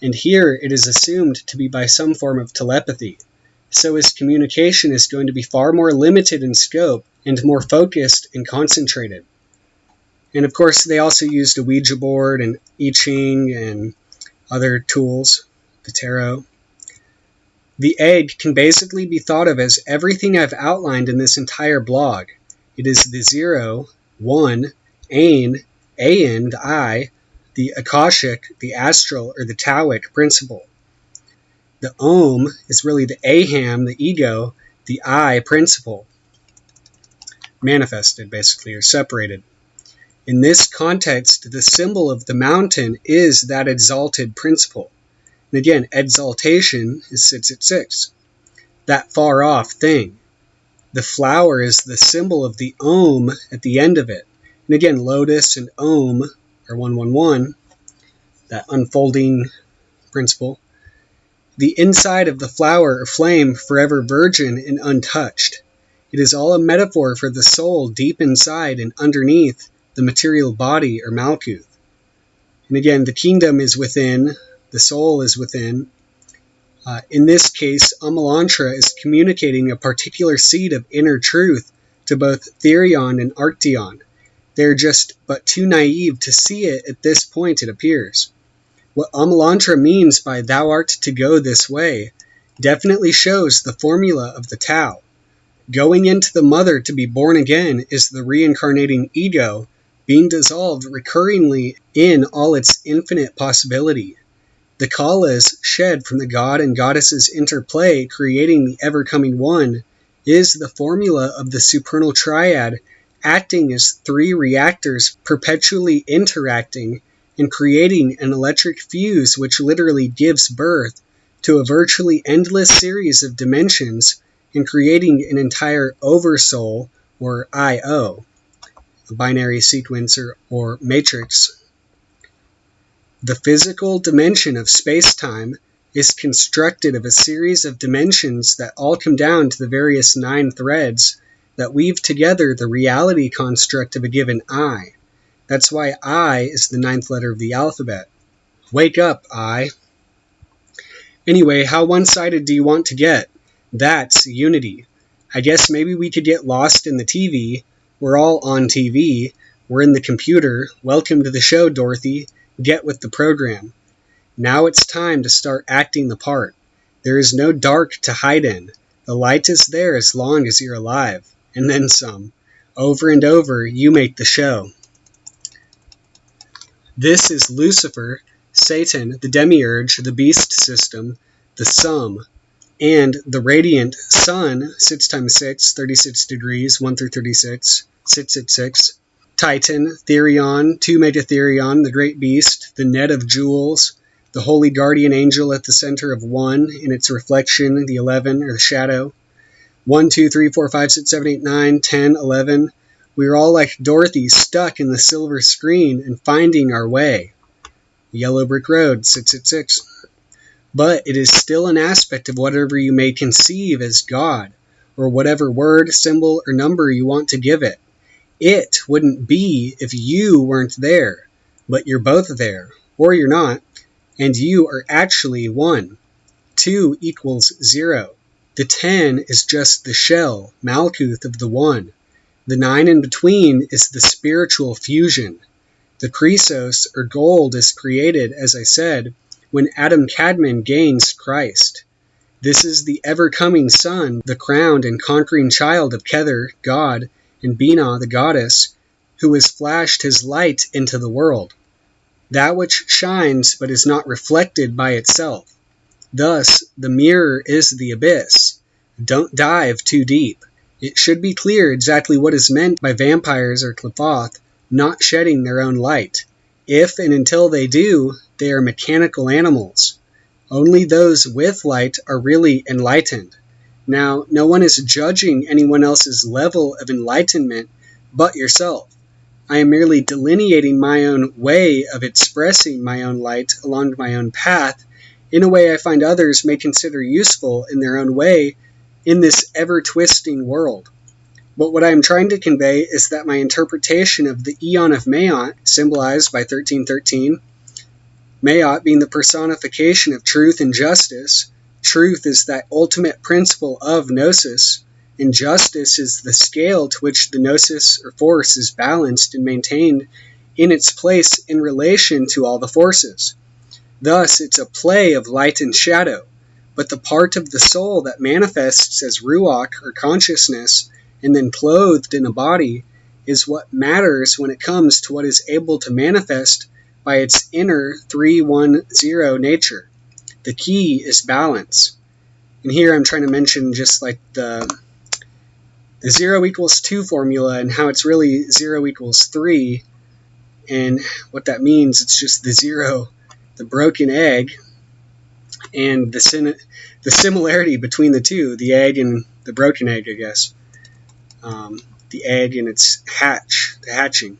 And here it is assumed to be by some form of telepathy. So his communication is going to be far more limited in scope and more focused and concentrated. And of course, they also used a Ouija board and I Ching and other tools, the tarot. The egg can basically be thought of as everything I've outlined in this entire blog. It is the 0, 1, Ain, the I, the Akashic, the astral, or the Taoic principle. The Om is really the Aham, the ego, the I principle. Manifested, basically, or separated. In this context, the symbol of the mountain is that exalted principle. And again, exaltation is 666. That far off thing. The flower is the symbol of the Om at the end of it. And again, lotus and Om are 111, that unfolding principle. The inside of the flower or flame, forever virgin and untouched. It is all a metaphor for the soul deep inside and underneath the material body or Malkuth. And again, the kingdom is within, the soul is within. In this case, Amalantra is communicating a particular seed of inner truth to both Therion and Arcteon. They're just but too naive to see it at this point, it appears. What Amalantra means by thou art to go this way definitely shows the formula of the Tao. Going into the mother to be born again is the reincarnating ego being dissolved recurringly in all its infinite possibility. The kalas shed from the god and goddess's interplay creating the ever-coming one is the formula of the supernal triad acting as three reactors perpetually interacting and creating an electric fuse which literally gives birth to a virtually endless series of dimensions and creating an entire oversoul, or I.O., a binary sequencer or matrix. The physical dimension of space-time is constructed of a series of dimensions that all come down to the various 9 threads that weave together the reality construct of a given I. That's why I is the 9th letter of the alphabet. Wake up, I. Anyway, how one-sided do you want to get? That's unity. I guess maybe we could get lost in the TV. We're all on TV. We're in the computer. Welcome to the show, Dorothy. Get with the program. Now it's time to start acting the part. There is no dark to hide in. The light is there as long as you're alive. And then some. Over and over, you make the show. This is Lucifer, Satan, the demiurge, the beast system, the sum, and the radiant sun, 6 times 6, 36 degrees, 1 through 36, sits at 6. Titan, Therion, 2 Megatherion, the great beast, the net of jewels, the holy guardian angel at the center of 1, in its reflection, the 11, or the shadow. 1, 2, 3, 4, 5, 6, 7, 8, 9, 10, 11. We are all like Dorothy stuck in the silver screen and finding our way. The yellow brick road sits at 6. But it is still an aspect of whatever you may conceive as God, or whatever word, symbol, or number you want to give it. It wouldn't be if you weren't there, but you're both there, or you're not, and you are actually 1. 2 equals 0. The 10 is just the shell, Malkuth of the 1. The 9 in between is the spiritual fusion. The Chrysos, or gold, is created, as I said, when Adam Kadmon gains Christ. This is the ever-coming Son, the crowned and conquering child of Kether, God, and Binah, the goddess, who has flashed his light into the world. That which shines but is not reflected by itself. Thus, the mirror is the abyss. Don't dive too deep. It should be clear exactly what is meant by vampires or Qliphoth not shedding their own light. If and until they do, they are mechanical animals. Only those with light are really enlightened. Now, no one is judging anyone else's level of enlightenment but yourself. I am merely delineating my own way of expressing my own light along my own path in a way I find others may consider useful in their own way in this ever-twisting world. But what I am trying to convey is that my interpretation of the Eon of Maat, symbolized by 1313, Maat being the personification of truth and justice, truth is that ultimate principle of Gnosis, and justice is the scale to which the Gnosis or force is balanced and maintained in its place in relation to all the forces. Thus, it's a play of light and shadow, but the part of the soul that manifests as Ruach or consciousness and then clothed in a body is what matters when it comes to what is able to manifest by its inner 3-1-0 nature. The key is balance. And here I'm trying to mention just like the 0 equals 2 formula and how it's really 0 equals 3, and what that means. It's just the 0, the broken egg, and the similarity between the two, the egg and the broken egg, I guess. The egg and its the hatching.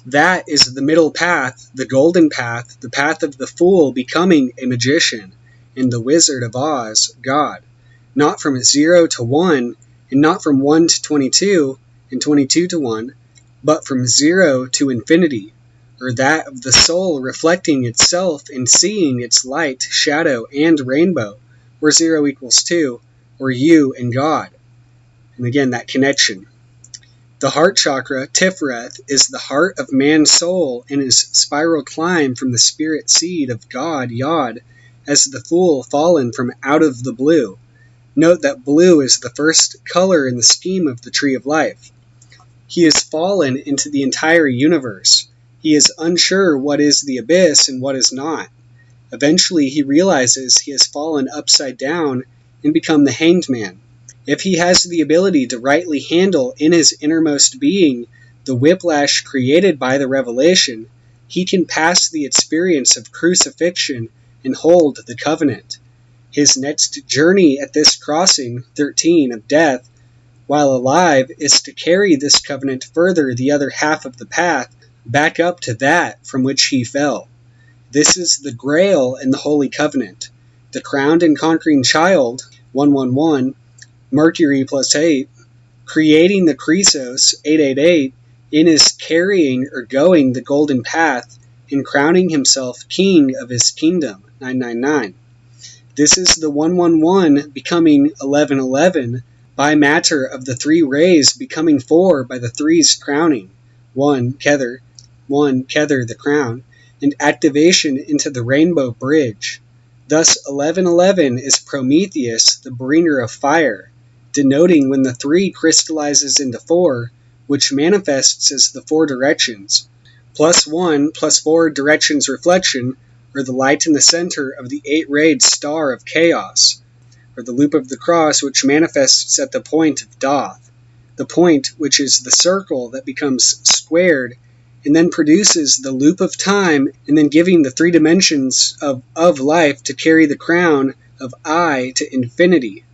That is the middle path, the golden path, the path of the fool becoming a magician, and the Wizard of Oz, God. Not from 0 to 1, and not from 1 to 22, and 22 to 1, but from 0 to infinity, or that of the soul reflecting itself and seeing its light, shadow, and rainbow, where 0 equals 2, or you and God. And again, that connection. The heart chakra, Tiferet, is the heart of man's soul and his spiral climb from the spirit seed of God, Yod, as the fool fallen from out of the blue. Note that blue is the first color in the scheme of the tree of life. He has fallen into the entire universe. He is unsure what is the abyss and what is not. Eventually he realizes he has fallen upside down and become the hanged man. If he has the ability to rightly handle in his innermost being the whiplash created by the revelation, he can pass the experience of crucifixion and hold the covenant. His next journey at this crossing, 13, of death, while alive, is to carry this covenant further the other half of the path, back up to that from which he fell. This is the Grail in the Holy Covenant. The crowned and conquering child, 111, Mercury plus 8, creating the Chrysos, 888, in his carrying or going the golden path and crowning himself king of his kingdom, 999. This is the 111 becoming 1111 by matter of the 3 rays becoming 4 by the 3's crowning, 1 Kether the crown, and activation into the rainbow bridge. Thus 1111 is Prometheus, the bringer of fire, denoting when the 3 crystallizes into 4, which manifests as the 4 directions. Plus 1 plus 4 directions reflection, or the light in the center of the 8-rayed star of chaos, or the loop of the cross which manifests at the point of doth, the point which is the circle that becomes squared and then produces the loop of time, and then giving the 3 dimensions of life to carry the crown of I to infinity.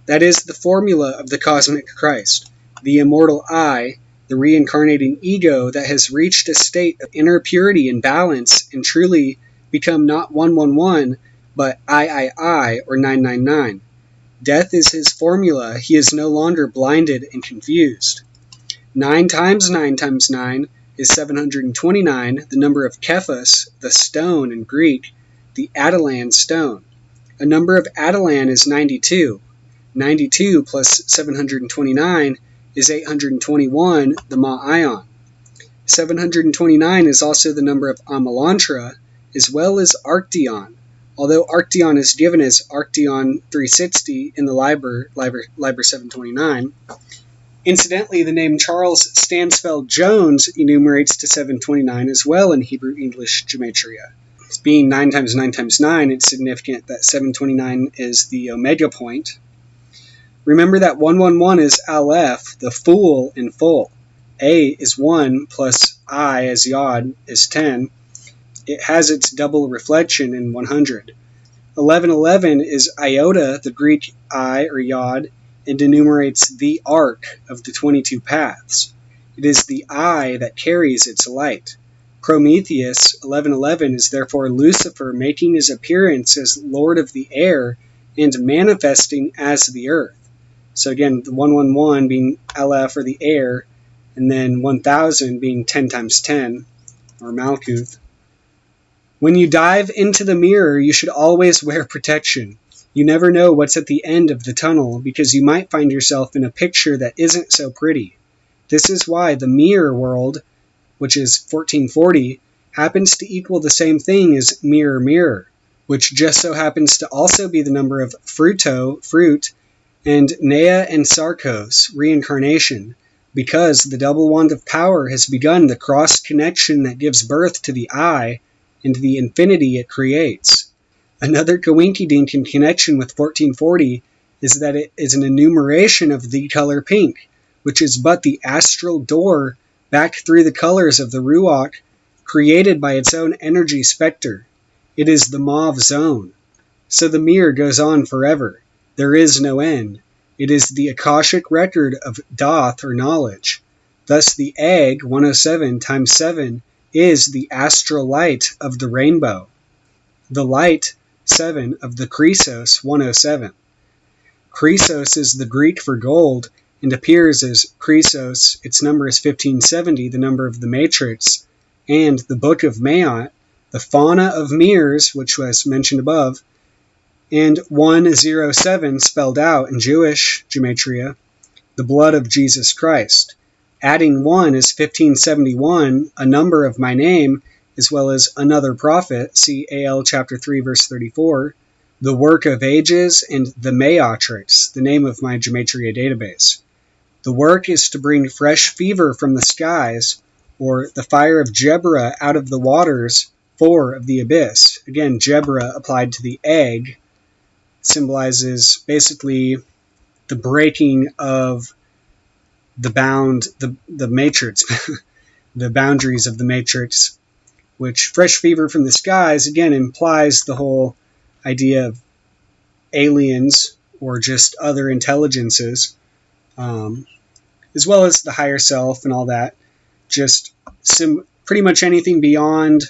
That is the formula of the cosmic Christ, the immortal I, the reincarnating ego that has reached a state of inner purity and balance and truly become not 111, but I, or 999. Death is his formula. He is no longer blinded and confused. 9 times 9 times 9 is 729, the number of Kephas, the stone in Greek, the Attilan stone. A number of Attilan is 92. 92 plus 729 is 821, the Ma'ayan. 729 is also the number of Amalantra, as well as Arcteon, although Arcteon is given as Arcteon 360 in the Liber 729. Incidentally, the name Charles Stansfeld Jones enumerates to 729 as well in Hebrew-English gematria. It's being 9 times 9 times 9, it's significant that 729 is the omega point. Remember that 111 is Aleph, the fool in full. A is 1 plus I as Yod is 10. It has its double reflection in 100. 1111 is Iota, the Greek I or Yod, and enumerates the arc of the 22 paths. It is the I that carries its light. Prometheus, 1111, is therefore Lucifer making his appearance as Lord of the air and manifesting as the earth. So again, the 111 being Aleph or the air, and then 1000 being 10 times 10, or Malkuth. When you dive into the mirror, you should always wear protection. You never know what's at the end of the tunnel, because you might find yourself in a picture that isn't so pretty. This is why the mirror world, which is 1440, happens to equal the same thing as mirror mirror, which just so happens to also be the number of fruto, fruit, and Nea and Sarkos, reincarnation, because the double wand of power has begun the cross connection that gives birth to the I and the infinity it creates. Another coinkydink in connection with 1440 is that it is an enumeration of the color pink, which is but the astral door back through the colors of the Ruach, created by its own energy specter. It is the mauve zone. So the mirror goes on forever. There is no end. It is the Akashic record of Doth, or knowledge. Thus the egg, 107 times 7, is the astral light of the rainbow. The light, 7, of the Chrysos, 107. Chrysos is the Greek for gold, and appears as Chrysos. Its number is 1570, the number of the matrix, and the Book of Maat, the fauna of mirrors, which was mentioned above, and 107 spelled out in Jewish gematria, the blood of Jesus Christ. Adding 1 is 1571, a number of my name, as well as another prophet, see AL chapter 3, verse 34, the work of ages, and the Matrix, the name of my gematria database. The work is to bring fresh fever from the skies, or the fire of Jebra out of the waters, 4 of the abyss. Again, Jebra applied to the egg symbolizes basically the breaking of the matrix, the boundaries of the matrix, which fresh fever from the skies, again, implies the whole idea of aliens or just other intelligences, as well as the higher self and all that, just pretty much anything beyond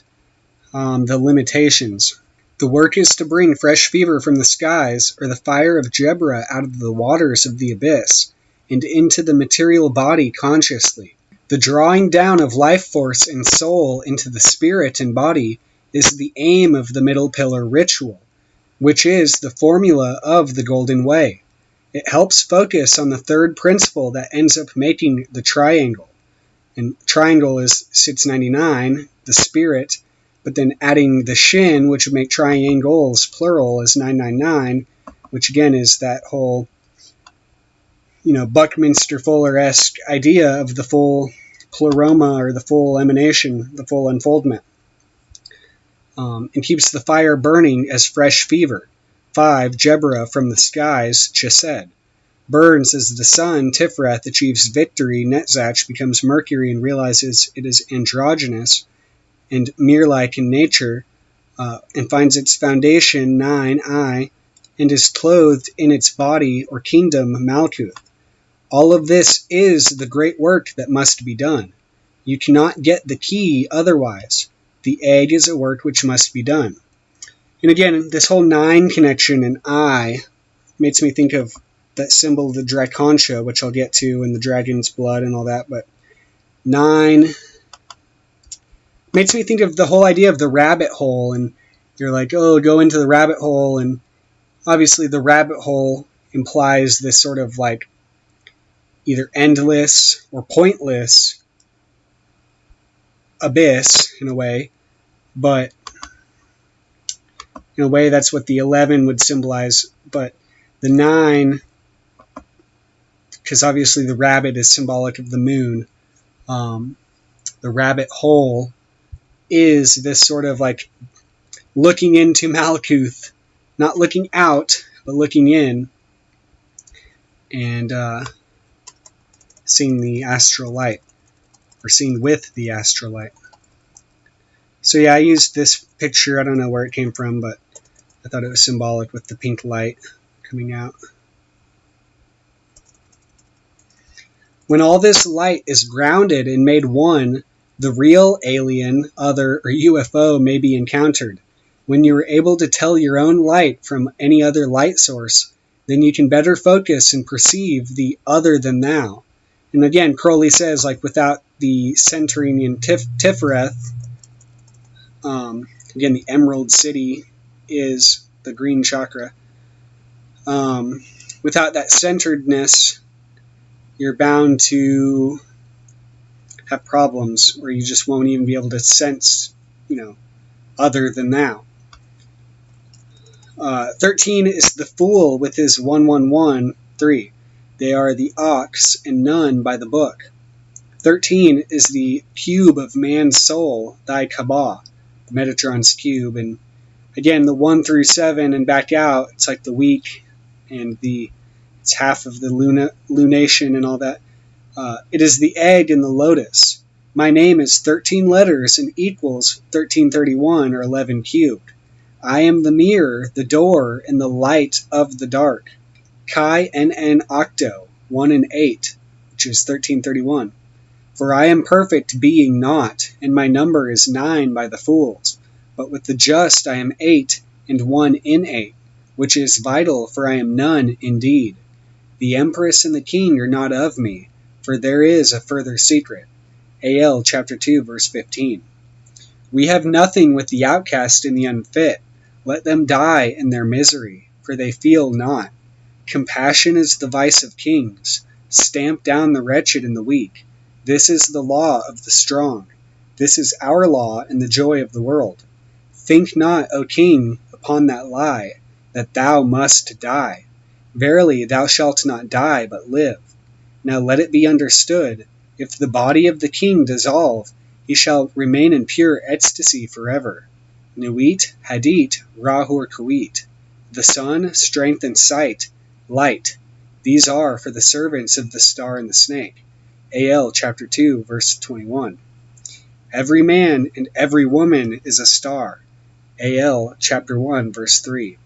the limitations. The work is to bring fresh fever from the skies, or the fire of Jebra out of the waters of the abyss, and into the material body consciously. The drawing down of life force and soul into the spirit and body is the aim of the middle pillar ritual, which is the formula of the Golden Way. It helps focus on the third principle that ends up making the triangle. And triangle is 699, the spirit, but then adding the shin, which would make triangles plural, is 999, which again is that whole, Buckminster Fuller-esque idea of the full pleroma, or the full emanation, the full unfoldment, and keeps the fire burning as fresh fever. 5. Jebra from the skies, Chesed. Burns as the sun, Tiferet, achieves victory. Netzach becomes Mercury and realizes it is androgynous and mere-like in nature, and finds its foundation, 9, I, and is clothed in its body or kingdom, Malkuth. All of this is the great work that must be done. You cannot get the key otherwise. The egg is a work which must be done. And again, this whole 9 connection and I makes me think of that symbol, the Draconcha, which I'll get to, and the dragon's blood and all that. But 9 makes me think of the whole idea of the rabbit hole. And you're like, oh, go into the rabbit hole. And obviously the rabbit hole implies this sort of like either endless or pointless abyss in a way. But in a way, that's what the 11 would symbolize. But the 9, because obviously the rabbit is symbolic of the moon, the rabbit hole is this sort of like looking into Malkuth, not looking out, but looking in, and seeing the astral light, or seeing with the astral light. So yeah, I used this picture. I don't know where it came from, but I thought it was symbolic with the pink light coming out. When all this light is grounded and made one, the real alien, other, or UFO may be encountered. When you are able to tell your own light from any other light source, then you can better focus and perceive the other than thou. And again, Crowley says, like, without the centering in Tiferet, again, the Emerald City is the green chakra. Without that centeredness, you're bound to have problems where you just won't even be able to sense, other than thou. 13 is the fool with his 111-3. They are the ox and none by the book. 13 is the cube of man's soul, thy Kabah, Metatron's cube. And again, the 1 through 7 and back out, it's like the week, and it's half of the lunation and all that. It is the egg and the lotus. My name is 13 letters and equals 1331 or 11 cubed. I am the mirror, the door, and the light of the dark. Chi NN octo, 1 and 8, which is 1331. For I am perfect being not, and my number is 9 by the fools. But with the just I am 8 and 1 in 8, which is vital, for I am none indeed. The empress and the king are not of me, for there is a further secret. A.L. chapter 2, verse 15. We have nothing with the outcast and the unfit. Let them die in their misery, for they feel not. Compassion is the vice of kings. Stamp down the wretched and the weak. This is the law of the strong. This is our law and the joy of the world. Think not, O king, upon that lie, that thou must die. Verily, thou shalt not die, but live. Now let it be understood, if the body of the king dissolve, he shall remain in pure ecstasy forever. Nuit, Hadit, Rahur Kuit. The sun, strength and sight, light. These are for the servants of the star and the snake. A.L. chapter 2, verse 21. Every man and every woman is a star. A.L. chapter 1, verse 3.